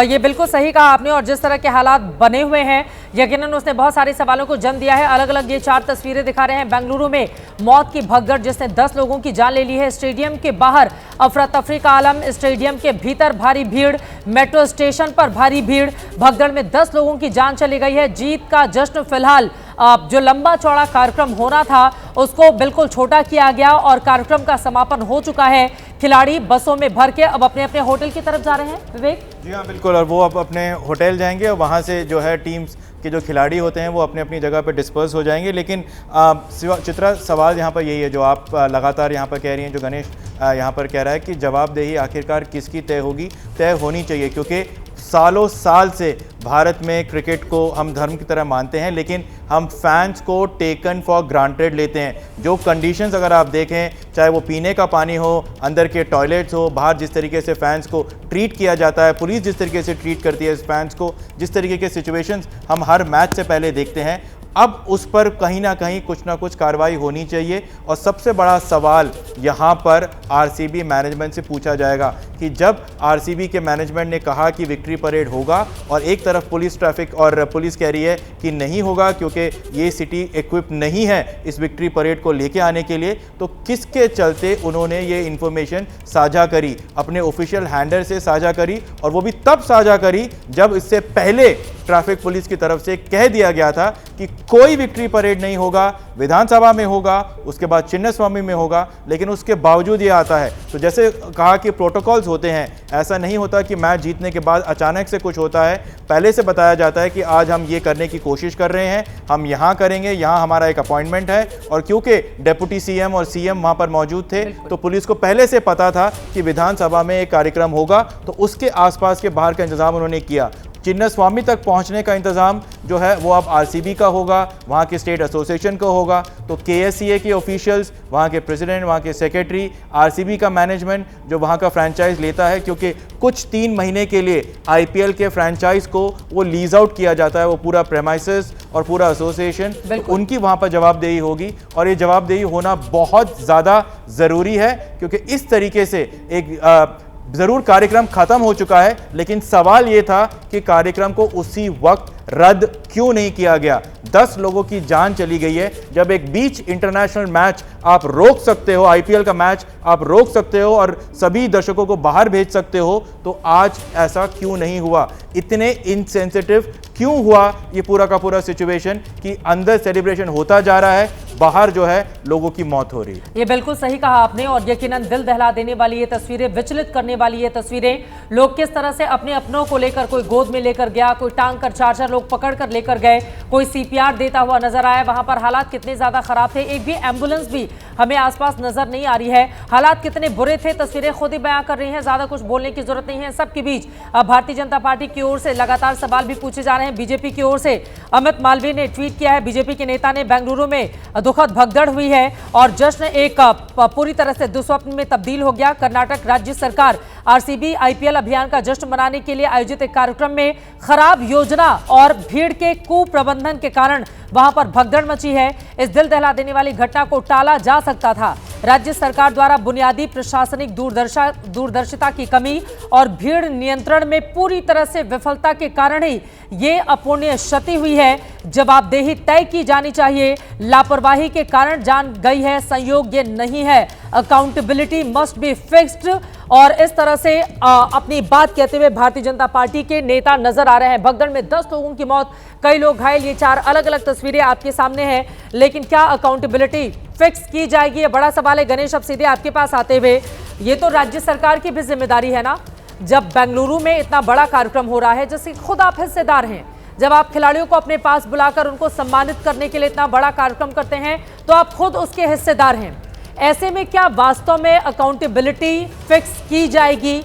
ये बिल्कुल सही कहा आपने, और जिस तरह के हालात बने हुए हैं यकीनन उसने बहुत सारे सवालों को जन्म दिया है। अलग अलग ये 4 तस्वीरें दिखा रहे हैं बेंगलुरु में मौत की भगदड़ जिसने 10 लोगों की जान ले ली है। स्टेडियम के बाहर अफरा तफरी का आलम, स्टेडियम के भीतर भारी भीड़, मेट्रो स्टेशन पर भारी भीड़, भगदड़ में 10 लोगों की जान चली गई है। जीत का जश्न फिलहाल जो लंबा चौड़ा कार्यक्रम होना था उसको बिल्कुल छोटा किया गया और कार्यक्रम का समापन हो चुका है। खिलाड़ी बसों में भर के अब अपने अपने होटल की तरफ जा रहे हैं। विवेक जी हाँ बिल्कुल, और वो अब अपने होटल जाएंगे और वहाँ से जो है टीम्स के जो खिलाड़ी होते हैं वो अपनी अपनी जगह पर डिस्पर्स हो जाएंगे। लेकिन चित्रा, सवाल यहाँ पर यही है जो आप लगातार यहाँ पर कह रही हैं, जो गणेश यहाँ पर कह रहा है कि जवाबदेही आखिरकार किसकी तय होगी, तय होनी चाहिए, क्योंकि सालों साल से भारत में क्रिकेट को हम धर्म की तरह मानते हैं, लेकिन हम फैंस को टेकन फॉर ग्रांटेड लेते हैं। जो कंडीशंस अगर आप देखें, चाहे वो पीने का पानी हो, अंदर के टॉयलेट्स हो, बाहर जिस तरीके से फैंस को ट्रीट किया जाता है, पुलिस जिस तरीके से ट्रीट करती है इस फैंस को, जिस तरीके के सिचुएशंस हम हर मैच से पहले देखते हैं, अब उस पर कहीं ना कहीं कुछ ना कुछ कार्रवाई होनी चाहिए। और सबसे बड़ा सवाल यहाँ पर आरसीबी मैनेजमेंट से पूछा जाएगा कि जब आरसीबी के मैनेजमेंट ने कहा कि विक्ट्री परेड होगा और एक तरफ पुलिस ट्रैफिक और पुलिस कह रही है कि नहीं होगा क्योंकि ये सिटी इक्विप नहीं है इस विक्ट्री परेड को लेके आने के लिए, तो किसके चलते उन्होंने ये इन्फॉर्मेशन साझा करी, अपने ऑफिशियल हैंडल से साझा करी, और वो भी तब साझा करी जब इससे पहले ट्रैफिक पुलिस की तरफ से कह दिया गया था कि कोई विक्ट्री परेड नहीं होगा, विधानसभा में होगा, उसके बाद चिन्नस्वामी में होगा, लेकिन उसके बावजूद ये आता है। तो जैसे कहा कि प्रोटोकॉल्स होते हैं, ऐसा नहीं होता कि मैच जीतने के बाद अचानक से कुछ होता है, पहले से बताया जाता है कि आज हम ये करने की कोशिश कर रहे हैं, हम यहाँ करेंगे, यहाँ हमारा एक अपॉइंटमेंट है। और क्योंकि डिप्टी सीएम और सीएम वहाँ पर मौजूद थे, तो पुलिस को पहले से पता था कि विधानसभा में एक कार्यक्रम होगा, तो उसके आसपास के बाहर का इंतजाम उन्होंने किया। चिन्नस्वामी तक पहुंचने का इंतज़ाम जो है वो अब आरसीबी का होगा, वहाँ के स्टेट एसोसिएशन का होगा। तो केएससीए के ऑफिशियल्स, वहाँ के प्रेसिडेंट, वहाँ के सेक्रेटरी, आरसीबी का मैनेजमेंट जो वहाँ का फ्रेंचाइज लेता है, क्योंकि कुछ 3 महीने के लिए आईपीएल के फ्रेंचाइज को वो लीज आउट किया जाता है, वो पूरा प्रेमाइसेस और पूरा एसोसिएशन, तो उनकी वहाँ पर जवाबदेही होगी। और ये जवाबदेही होना बहुत ज़्यादा ज़रूरी है, क्योंकि इस तरीके से एक जरूर कार्यक्रम खत्म हो चुका है, लेकिन सवाल यह था कि कार्यक्रम को उसी वक्त रद्द क्यों नहीं किया गया। 10 लोगों की जान चली गई है। जब एक बीच इंटरनेशनल मैच आप रोक सकते हो, आईपीएल का मैच आप रोक सकते हो और सभी दर्शकों को बाहर भेज सकते हो, तो आज ऐसा क्यों नहीं हुआ? इतने इनसेंसिटिव क्यों हुआ ये पूरा का पूरा सिचुएशन कि अंदर सेलिब्रेशन होता जा रहा है, बाहर जो है लोगों की मौत हो रही है। ये बिल्कुल सही कहा आपने, और यकीनन दिल दहला देने वाली ये तस्वीरें, विचलित करने वाली ये तस्वीरें, लोग किस तरह से अपने अपनों को लेकर, कोई गोद में लेकर गया, कोई टांग कर 4-4 लोग पकड़ कर लेकर गए, कोई सीपीआर देता हुआ नजर आया। वहां पर हालात कितने ज्यादा खराब थे, एक भी एम्बुलेंस भी हमें आसपास नजर नहीं आ रही है। हालात कितने बुरे थे, तस्वीरें खुद ही बयां कर रही हैं, ज्यादा कुछ बोलने की जरूरत नहीं है। सबके बीच भारतीय जनता पार्टी की ओर से लगातार सवाल भी पूछे जा रहे हैं। बीजेपी की ओर से अमित मालवीय ने ट्वीट किया है, बीजेपी के नेता ने, बेंगलुरु में दुखद भगदड़ हुई है और जश्न एक पूरी तरह से दुस्वप्न में तब्दील हो गया। कर्नाटक राज्य सरकार आरसीबी आईपीएल अभियान का जश्न मनाने के लिए आयोजित एक कार्यक्रम में खराब योजना और भीड़ के कुप्रबंधन के कारण वहां पर भगदड़ मची है। इस दिल दहला देने वाली घटना को टाला जा सकता था। राज्य सरकार द्वारा बुनियादी प्रशासनिक दूरदर्शिता की कमी और भीड़ नियंत्रण में पूरी तरह से विफलता के कारण ही ये अपूर्णीय क्षति हुई है। जवाबदेही तय की जानी चाहिए, लापरवाही के कारण जान गई है, संयोग ये नहीं है। Accountability must be fixed. और इस तरह से अपनी बात कहते हुए भारतीय जनता पार्टी के नेता नजर आ रहे हैं। भगदड़ में 10 लोगों की मौत, कई लोग घायल, ये 4 अलग अलग तस्वीरें आपके सामने हैं। लेकिन क्या अकाउंटेबिलिटी फिक्स की जाएगी, ये बड़ा सवाल है। गणेश, अब सीधे आपके पास आते हुए, ये तो राज्य सरकार की भी जिम्मेदारी है ना, जब बेंगलुरु में इतना बड़ा कार्यक्रम हो रहा है जिससे खुद आप हिस्सेदार हैं, जब आप खिलाड़ियों को अपने पास बुलाकर उनको सम्मानित करने के लिए इतना बड़ा कार्यक्रम करते हैं, तो आप खुद उसके हिस्सेदार हैं। ऐसे में क्या वास्तव में अकाउंटेबिलिटी फिक्स की जाएगी?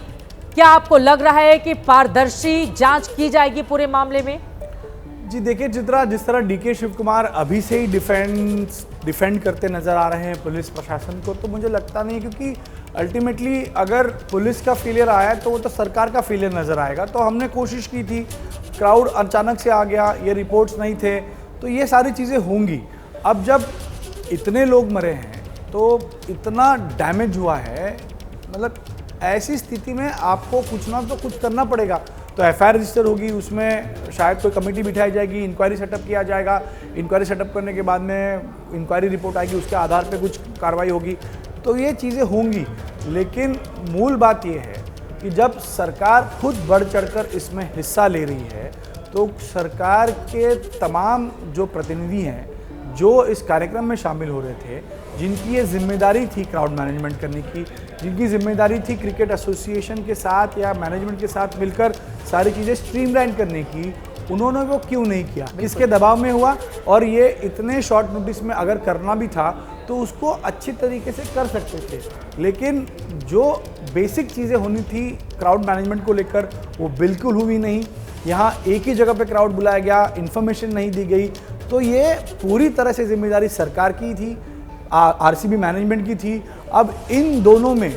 क्या आपको लग रहा है कि पारदर्शी जांच की जाएगी पूरे मामले में? जी देखिए चित्रा, जिस तरह डीके शिव कुमार अभी से ही डिफेंड करते नजर आ रहे हैं पुलिस प्रशासन को, तो मुझे लगता नहीं है, क्योंकि अल्टीमेटली अगर पुलिस का फेलियर आया है तो वो तो सरकार का फेलियर नजर आएगा। तो हमने कोशिश की थी, क्राउड अचानक से आ गया, ये रिपोर्ट्स नहीं थे, तो ये सारी चीज़ें होंगी। अब जब इतने लोग मरे हैं, तो इतना डैमेज हुआ है, मतलब ऐसी स्थिति में आपको कुछ ना तो कुछ करना पड़ेगा। तो एफआईआर रजिस्टर होगी, उसमें शायद कोई कमेटी बिठाई जाएगी, इंक्वायरी सेटअप किया जाएगा। इंक्वायरी सेटअप करने के बाद में इंक्वायरी रिपोर्ट आएगी, उसके आधार पे कुछ कार्रवाई होगी। तो ये चीज़ें होंगी, लेकिन मूल बात ये है कि जब सरकार खुद बढ़ चढ़कर इसमें हिस्सा ले रही है, तो सरकार के तमाम जो प्रतिनिधि हैं जो इस कार्यक्रम में शामिल हो रहे थे, जिनकी ये जिम्मेदारी थी क्राउड मैनेजमेंट करने की, जिनकी जिम्मेदारी थी क्रिकेट एसोसिएशन के साथ या मैनेजमेंट के साथ मिलकर सारी चीज़ें स्ट्रीमलाइन करने की, उन्होंने वो क्यों नहीं किया? किसके दबाव में हुआ? और ये इतने शॉर्ट नोटिस में अगर करना भी था तो उसको अच्छी तरीके से कर सकते थे, लेकिन जो बेसिक चीज़ें होनी थी क्राउड मैनेजमेंट को लेकर, वो बिल्कुल हुई नहीं। यहाँ एक ही जगह पे क्राउड बुलाया गया, इन्फॉर्मेशन नहीं दी गई। तो ये पूरी तरह से जिम्मेदारी सरकार की थी, आरसीबी मैनेजमेंट की थी। अब इन दोनों में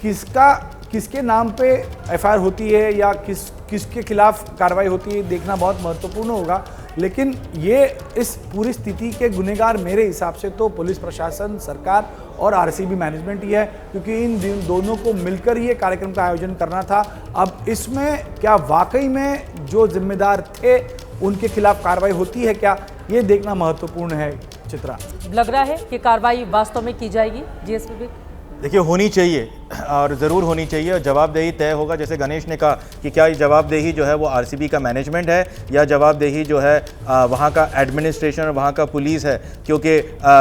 किसके नाम पे एफआईआर होती है या किसके खिलाफ कार्रवाई होती है, देखना बहुत महत्वपूर्ण होगा। लेकिन ये इस पूरी स्थिति के गुनहगार मेरे हिसाब से तो पुलिस प्रशासन, सरकार और आरसीबी मैनेजमेंट ही है, क्योंकि इन दोनों को मिलकर ये कार्यक्रम का आयोजन करना था। अब इसमें क्या वाकई में जो जिम्मेदार थे उनके खिलाफ कार्रवाई होती है क्या, ये देखना महत्वपूर्ण है। चित्रा, लग रहा है कि कार्रवाई वास्तव में की जाएगी जीएसपी पे? देखिए, होनी चाहिए और ज़रूर होनी चाहिए, और जवाबदेही तय होगा। जैसे गणेश ने कहा कि क्या ये जवाबदेही जो है वो आरसीबी का मैनेजमेंट है या जवाबदेही जो है वहाँ का एडमिनिस्ट्रेशन और वहाँ का पुलिस है। क्योंकि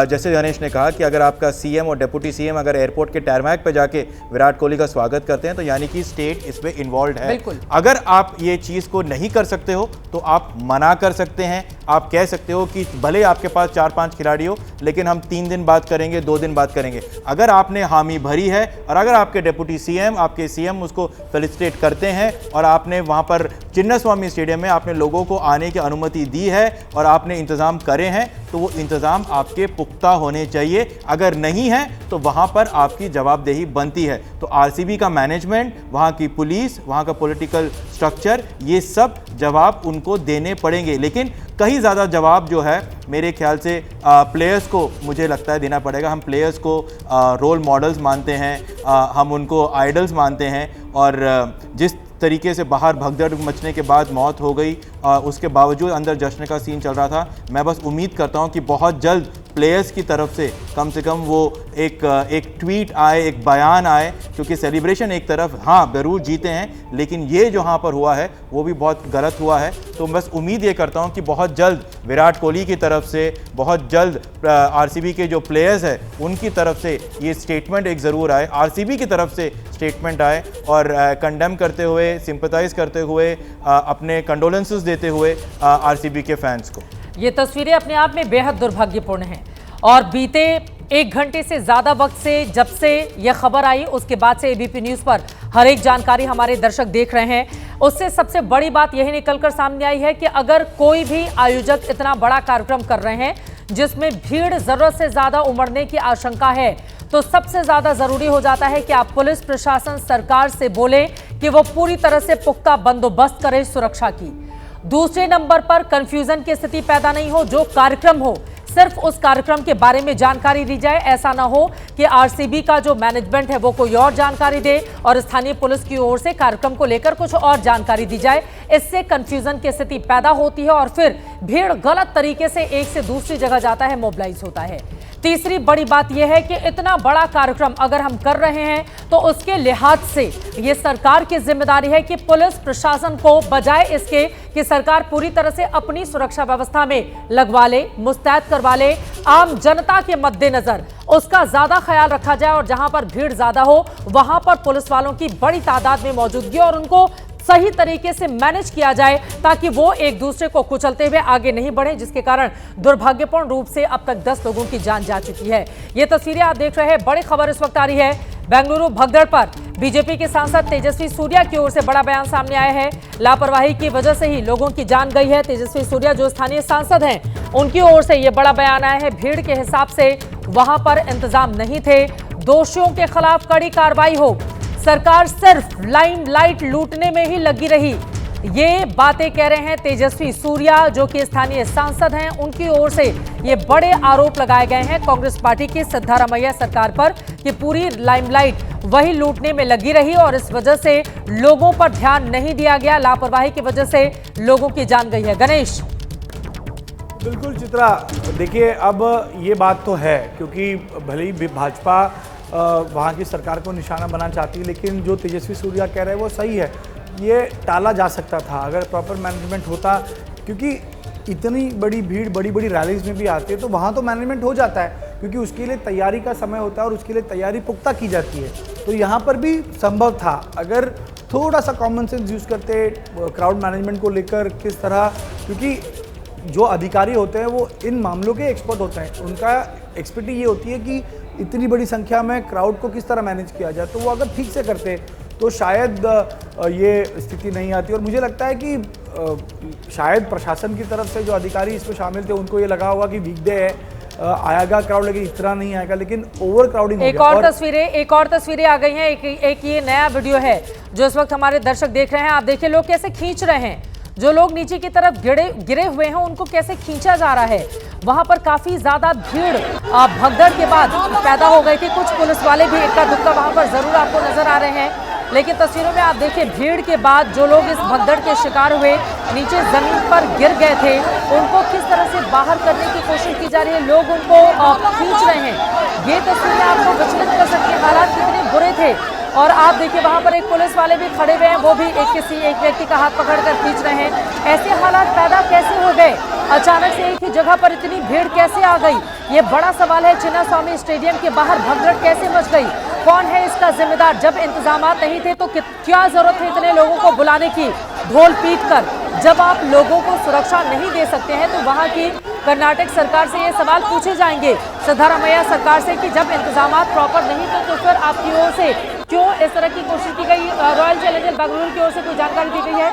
जैसे गणेश ने कहा कि अगर आपका सीएम और डिप्टी सीएम अगर एयरपोर्ट के टैरमैक पे जाके विराट कोहली का स्वागत करते हैं, तो यानी कि स्टेट इसमें इन्वॉल्व है। अगर आप ये चीज़ को नहीं कर सकते हो तो आप मना कर सकते हैं। आप कह सकते हो कि भले आपके पास 4-5 खिलाड़ी हो, लेकिन हम 3 दिन बाद करेंगे, 2 दिन बाद करेंगे। अगर आपने हामी भरी है और अगर आपके डिप्टी सीएम, आपके सीएम उसको फेलिसिटेट करते हैं और आपने वहां पर चिन्नास्वामी स्टेडियम में आपने लोगों को आने की अनुमति दी है और आपने इंतजाम करे हैं, तो वो इंतजाम आपके पुख्ता होने चाहिए। अगर नहीं है तो वहां पर आपकी जवाबदेही बनती है। तो आरसीबी का मैनेजमेंट, वहां की पुलिस, वहां का पॉलिटिकल स्ट्रक्चर, ये सब जवाब उनको देने पड़ेंगे। लेकिन कहीं ज़्यादा जवाब जो है मेरे ख्याल से प्लेयर्स को मुझे लगता है देना पड़ेगा। हम प्लेयर्स को रोल मॉडल्स मानते हैं, हम उनको आइडल्स मानते हैं, और जिस तरीके से बाहर भगदड़ मचने के बाद मौत हो गई, उसके बावजूद अंदर जश्न का सीन चल रहा था। मैं बस उम्मीद करता हूं कि बहुत जल्द प्लेयर्स की तरफ से कम वो एक ट्वीट आए, एक बयान आए, क्योंकि सेलिब्रेशन एक तरफ, हाँ ज़रूर जीते हैं, लेकिन ये जो यहाँ पर हुआ है वो भी बहुत गलत हुआ है। तो बस उम्मीद ये करता हूँ कि बहुत जल्द विराट कोहली की तरफ से, बहुत जल्द आरसीबी के जो प्लेयर्स हैं उनकी तरफ से ये स्टेटमेंट एक ज़रूर आए, आरसीबी की तरफ से स्टेटमेंट आए, और कंडेम करते हुए, सिंपथाइज़ करते हुए, अपने कंडोलेंसेस देते हुए आरसीबी के फैंस को। ये तस्वीरें अपने आप में बेहद दुर्भाग्यपूर्ण हैं, और बीते 1 घंटे से ज़्यादा वक्त से जब से यह खबर आई उसके बाद से एबीपी न्यूज़ पर हर एक जानकारी हमारे दर्शक देख रहे हैं। उससे सबसे बड़ी बात यही निकलकर सामने आई है कि अगर कोई भी आयोजक इतना बड़ा कार्यक्रम कर रहे हैं जिसमें भीड़ ज़रूरत से ज़्यादा उमड़ने की आशंका है, तो सबसे ज़्यादा ज़रूरी हो जाता है कि आप पुलिस प्रशासन, सरकार से बोलें कि वो पूरी तरह से पुख्ता बंदोबस्त करे सुरक्षा की। दूसरे नंबर पर कंफ्यूजन की स्थिति पैदा नहीं हो, जो कार्यक्रम हो सिर्फ उस कार्यक्रम के बारे में जानकारी दी जाए। ऐसा ना हो कि आरसीबी का जो मैनेजमेंट है वो कोई और जानकारी दे और स्थानीय पुलिस की ओर से कार्यक्रम को लेकर कुछ और जानकारी दी जाए। इससे कंफ्यूजन की स्थिति पैदा होती है और फिर भीड़ गलत तरीके से एक से दूसरी जगह जाता है, मोबिलाइज होता है। तीसरी बड़ी बात यह है कि इतना बड़ा कार्यक्रम अगर हम कर रहे हैं तो उसके लिहाज से ये सरकार की जिम्मेदारी है कि पुलिस प्रशासन को बजाय इसके कि सरकार पूरी तरह से अपनी सुरक्षा व्यवस्था में लगवा ले, मुस्तैद करवा ले, आम जनता के मद्देनजर उसका ज्यादा ख्याल रखा जाए, और जहां पर भीड़ ज्यादा हो वहां पर पुलिस वालों की बड़ी तादाद में मौजूदगी और उनको सही तरीके से मैनेज किया जाए ताकि वो एक दूसरे को कुचलते हुए आगे नहीं बढ़े, जिसके कारण दुर्भाग्यपूर्ण रूप से अब तक 10 लोगों की जान जा चुकी है। ये तस्वीरें आप देख रहे हैं। बड़ी खबर इस वक्त आ रही है बेंगलुरु भगदड़ पर बीजेपी के सांसद तेजस्वी सूर्या की ओर से बड़ा बयान सामने आया है। लापरवाही की वजह से ही लोगों की जान गई है। तेजस्वी सूर्या जो स्थानीय सांसद हैं उनकी ओर से यह बड़ा बयान आया है। भीड़ के हिसाब से वहां पर इंतजाम नहीं थे, दोषियों के खिलाफ कड़ी कार्रवाई हो, सरकार सिर्फ लाइमलाइट लूटने में ही लगी रही। ये बातें कह रहे हैं तेजस्वी सूर्या जो कि स्थानीय सांसद हैं। उनकी ओर से ये बड़े आरोप लगाए गए हैं कांग्रेस पार्टी की सिद्धारमैया सरकार पर कि पूरी लाइमलाइट वही लूटने में लगी रही और इस वजह से लोगों पर ध्यान नहीं दिया गया, लापरवाही की वजह से लोगों की जान गई है। गणेश। बिल्कुल चित्रा, देखिए अब ये बात तो है क्योंकि भले ही भाजपा वहाँ की सरकार को निशाना बनाना चाहती है, लेकिन जो तेजस्वी सूर्या कह रहे हैं वो सही है। ये टाला जा सकता था अगर प्रॉपर मैनेजमेंट होता, क्योंकि इतनी बड़ी भीड़ बड़ी बड़ी रैलीज में भी आती है तो वहाँ तो मैनेजमेंट हो जाता है, क्योंकि उसके लिए तैयारी का समय होता है और उसके लिए तैयारी पुख्ता की जाती है। तो यहाँ पर भी संभव था अगर थोड़ा सा कॉमन सेंस यूज़ करते क्राउड मैनेजमेंट को लेकर, किस तरह, क्योंकि जो अधिकारी होते हैं वो इन मामलों के एक्सपर्ट होते हैं, उनका एक्सपर्टी ये होती है कि इतनी बड़ी संख्या में क्राउड को किस तरह मैनेज किया जाए। तो वो अगर ठीक से करते तो शायद ये स्थिति नहीं आती। और मुझे लगता है कि शायद प्रशासन की तरफ से जो अधिकारी इसमें शामिल थे उनको ये लगा होगा कि वीकडे है, आएगा क्राउड, लेकिन इतना नहीं आएगा, लेकिन ओवर क्राउडिंग। एक और तस्वीरें आ गई हैं। एक ये नया वीडियो है जो इस वक्त हमारे दर्शक देख रहे हैं। आप देखिए लोग कैसे खींच रहे हैं, जो लोग नीचे की तरफ गिरे हुए हैं उनको कैसे खींचा जा रहा है। वहां पर काफी ज्यादा भीड़ भगदड़ के बाद पैदा हो गई थी। कुछ पुलिस वाले भी इक्का दुक्का वहां पर जरूर आपको नजर आ रहे हैं, लेकिन तस्वीरों में आप देखिए भीड़ के बाद जो लोग इस भगदड़ के शिकार हुए, नीचे जमीन पर गिर गए थे, उनको किस तरह से बाहर करने की कोशिश की जा रही है, लोग उनको खींच रहे हैं। ये तस्वीरें आपको विचलित कर सकती है, हालात कितने बुरे थे। और आप देखिए वहां पर एक पुलिस वाले भी खड़े हुए हैं, वो भी एक व्यक्ति का हाथ पकड़कर खींच रहे हैं। ऐसे हालात पैदा कैसे हो गए, अचानक से एक ही जगह पर इतनी भीड़ कैसे आ गई, ये बड़ा सवाल है। चिन्नास्वामी स्टेडियम के बाहर भगदड़ कैसे मच गई, कौन है इसका जिम्मेदार? जब इंतजामात नहीं थे तो क्या जरूरत है इतने लोगों को बुलाने की ढोल पीट कर? जब आप लोगों को सुरक्षा नहीं दे सकते हैं तो वहां की कर्नाटक सरकार से ये सवाल पूछे जाएंगे, सिद्धारमैया सरकार से, कि जब इंतजामात प्रॉपर नहीं थे तो फिर आपकी ओर से क्यों इस तरह की कोशिश की गई? रॉयल चैलेंजर बेंगलुरु की ओर से कोई जानकारी दी गई है?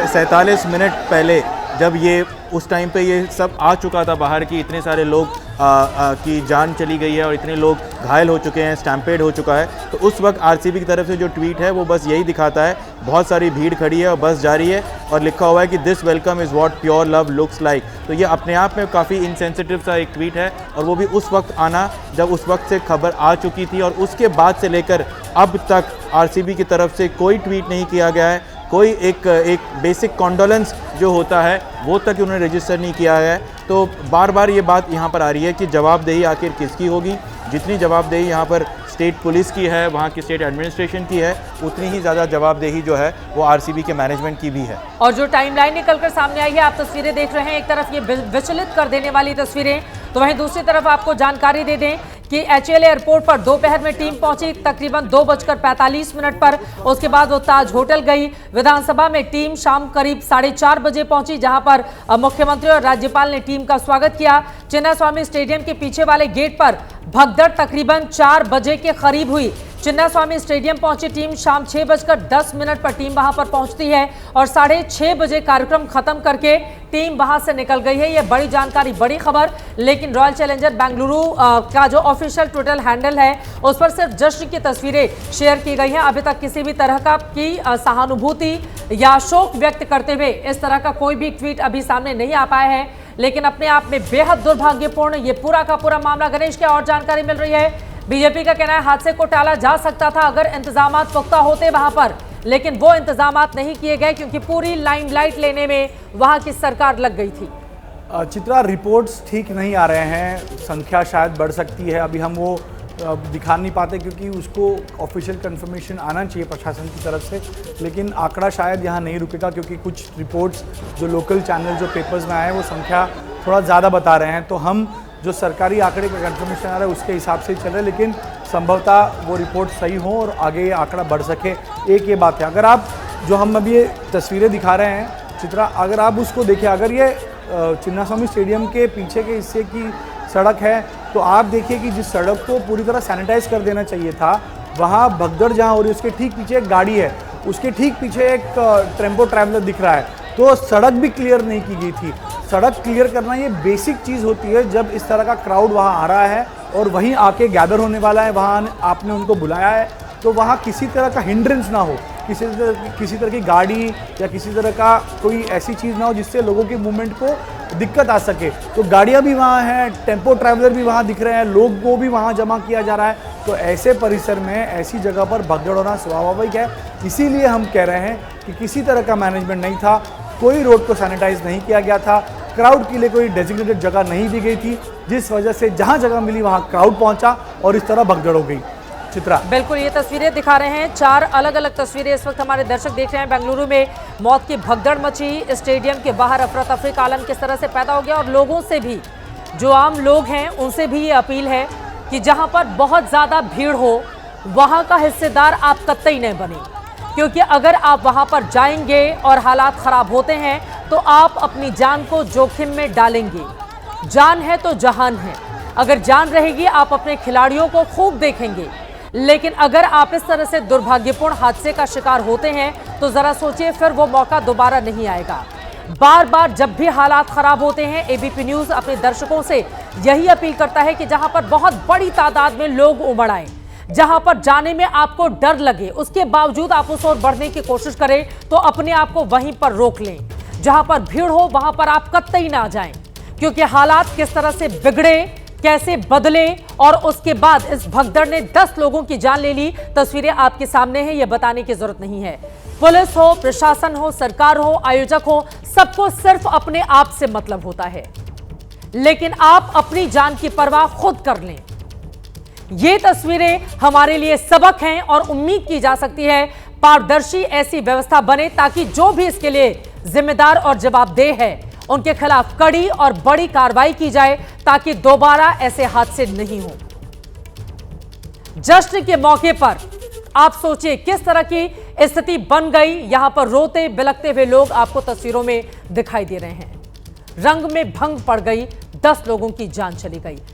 47 मिनट पहले जब ये उस टाइम पे ये सब आ चुका था बाहर की इतने सारे लोग की जान चली गई है और इतने लोग घायल हो चुके हैं, स्टैम्पेड हो चुका है, तो उस वक्त आरसीबी की तरफ से जो ट्वीट है वो बस यही दिखाता है, बहुत सारी भीड़ खड़ी है और बस जा रही है और लिखा हुआ है कि this welcome is what pure love looks like. तो ये अपने आप में काफ़ी इनसेंसिटिव सा एक ट्वीट है और वो भी उस वक्त आना जब उस वक्त से खबर आ चुकी थी और उसके बाद से लेकर अब तक आरसीबी की तरफ से कोई ट्वीट नहीं किया गया है, कोई एक बेसिक कॉन्डोलेंस जो होता है वो तक उन्होंने रजिस्टर नहीं किया है। तो बार बार ये बात यहाँ पर आ रही है कि जवाबदेही आखिर किसकी होगी। जितनी जवाबदेही यहाँ पर स्टेट पुलिस की है, वहाँ की स्टेट एडमिनिस्ट्रेशन की है, उतनी ही ज़्यादा जवाबदेही जो है वो आरसीबी के मैनेजमेंट की भी है। और जो टाइमलाइन निकलकर सामने आई है, आप तस्वीरें देख रहे हैं, एक तरफ ये विचलित कर देने वाली तस्वीरें, तो वहीं दूसरी तरफ आपको जानकारी दे दें कि एचएल एयरपोर्ट पर दोपहर में टीम पहुंची तकरीबन 2:45 पर। उसके बाद वो ताज होटल गई। विधानसभा में टीम शाम करीब 4:30 बजे पहुंची, जहां पर मुख्यमंत्री और राज्यपाल ने टीम का स्वागत किया। चिन्नास्वामी स्टेडियम के पीछे वाले गेट पर भगदड़ तकरीबन 4 बजे के करीब हुई। चिन्नास्वामी स्टेडियम पहुंची टीम शाम 6:10 पर टीम वहां पर पहुंचती है और 6:30 बजे कार्यक्रम खत्म करके टीम वहां से निकल गई है। ये बड़ी जानकारी, बड़ी खबर। लेकिन रॉयल चैलेंजर बेंगलुरु का जो ऑफिशियल ट्विटर हैंडल है उस पर सिर्फ जश्न की तस्वीरें शेयर की गई हैं। अभी तक किसी भी तरह का की सहानुभूति या शोक व्यक्त करते हुए इस तरह का कोई भी ट्वीट अभी सामने नहीं आ पाया है। लेकिन अपने आप में बेहद दुर्भाग्यपूर्ण ये पूरा का पूरा मामला। गणेश, क्या और जानकारी मिल रही है? बीजेपी का कहना है हादसे को टाला जा सकता था अगर इंतजामात पुख्ता होते वहां पर, लेकिन वो इंतजामात नहीं किए गए क्योंकि पूरी लाइमलाइट लेने में वहां की सरकार लग गई थी। चित्रा, रिपोर्ट्स ठीक नहीं आ रहे हैं, संख्या शायद बढ़ सकती है, अभी हम वो दिखा नहीं पाते क्योंकि उसको ऑफिशियल कंफर्मेशन आना चाहिए प्रशासन की तरफ से, लेकिन आंकड़ा शायद यहाँ नहीं रुकेगा क्योंकि कुछ रिपोर्ट्स जो लोकल चैनल जो पेपर्स में आए हैं वो संख्या थोड़ा ज़्यादा बता रहे हैं। तो हम जो सरकारी आंकड़े का कंफर्मेशन आ रहा है उसके हिसाब से ही चल रहे हैं, लेकिन संभवतः वो रिपोर्ट सही हो और आगे ये आंकड़ा बढ़ सके। एक ये बात है, अगर आप जो हम अभी ये तस्वीरें दिखा रहे हैं चित्रा, अगर आप उसको देखें, अगर ये चिन्नास्वामी स्टेडियम के पीछे के हिस्से की सड़क है तो आप देखिए कि जिस सड़क को पूरी तरह सैनिटाइज कर देना चाहिए था, वहाँ भगदड़ जहाँ हो रही है उसके ठीक पीछे एक गाड़ी है, उसके ठीक पीछे एक टेम्पो ट्रैवलर दिख रहा है, तो सड़क भी क्लियर नहीं की गई थी। सड़क क्लियर करना ये बेसिक चीज़ होती है जब इस तरह का क्राउड वहाँ आ रहा है और वहीं आके गैदर होने वाला है, वहाँ आपने उनको बुलाया है, तो वहाँ किसी तरह का हिंड्रेंस ना हो, किसी तरह की गाड़ी या किसी तरह का कोई ऐसी चीज़ ना हो जिससे लोगों के मूवमेंट को दिक्कत आ सके। तो गाड़ियाँ भी वहाँ हैं, टेम्पो ट्रैवलर भी वहाँ दिख रहे हैं, लोग को भी वहाँ जमा किया जा रहा है, तो ऐसे परिसर में ऐसी जगह पर भगदड़ होना स्वाभाविक है। इसीलिए हम कह रहे हैं कि किसी तरह का मैनेजमेंट नहीं था, कोई रोड को सैनिटाइज नहीं किया गया था, क्राउड के लिए कोई डेजिग्नेटेड जगह नहीं दी गई थी, जिस वजह से जहाँ जगह मिली वहाँ क्राउड पहुँचा और इस तरह भगदड़ हो गई। चित्रा, बिल्कुल ये तस्वीरें दिखा रहे हैं, 4 अलग अलग तस्वीरें इस वक्त हमारे दर्शक देख रहे हैं। बेंगलुरु में मौत की भगदड़ मची, स्टेडियम के बाहर अफरा तफरी का आलम किस तरह से पैदा हो गया और लोगों से भी, जो आम लोग हैं उनसे भी ये अपील है कि जहां पर बहुत ज़्यादा भीड़ हो वहां का हिस्सेदार आप कतई नहीं बने, क्योंकि अगर आप वहां पर जाएंगे और हालात ख़राब होते हैं तो आप अपनी जान को जोखिम में डालेंगे। जान है तो जहान है, अगर जान रहेगी आप अपने खिलाड़ियों को खूब देखेंगे, लेकिन अगर आप इस तरह से दुर्भाग्यपूर्ण हादसे का शिकार होते हैं तो जरा सोचिए फिर वो मौका दोबारा नहीं आएगा। बार बार जब भी हालात खराब होते हैं एबीपी न्यूज़ अपने दर्शकों से यही अपील करता है कि जहां पर बहुत बड़ी तादाद में लोग उमड़ आए, जहां पर जाने में आपको डर लगे, उसके बावजूद आप उस ओर बढ़ने की कोशिश करें तो अपने आप को वहीं पर रोक लें। जहां पर भीड़ हो वहां पर आप कतई ना जाएं, क्योंकि हालात किस तरह से बिगड़े, कैसे बदले और उसके बाद इस भगदड़ ने 10 लोगों की जान ले ली, तस्वीरें आपके सामने हैं, यह बताने की जरूरत नहीं है। पुलिस हो, प्रशासन हो, सरकार हो, आयोजक हो, सबको सिर्फ अपने आप से मतलब होता है, लेकिन आप अपनी जान की परवाह खुद कर लें। ये तस्वीरें हमारे लिए सबक हैं और उम्मीद की जा सकती है पारदर्शी ऐसी व्यवस्था बने ताकि जो भी इसके लिए जिम्मेदार और जवाबदेह है उनके खिलाफ कड़ी और बड़ी कार्रवाई की जाए ताकि दोबारा ऐसे हादसे नहीं हो। जश्न के मौके पर आप सोचिए किस तरह की स्थिति बन गई, यहां पर रोते बिलखते हुए लोग आपको तस्वीरों में दिखाई दे रहे हैं। रंग में भंग पड़ गई, 10 लोगों की जान चली गई।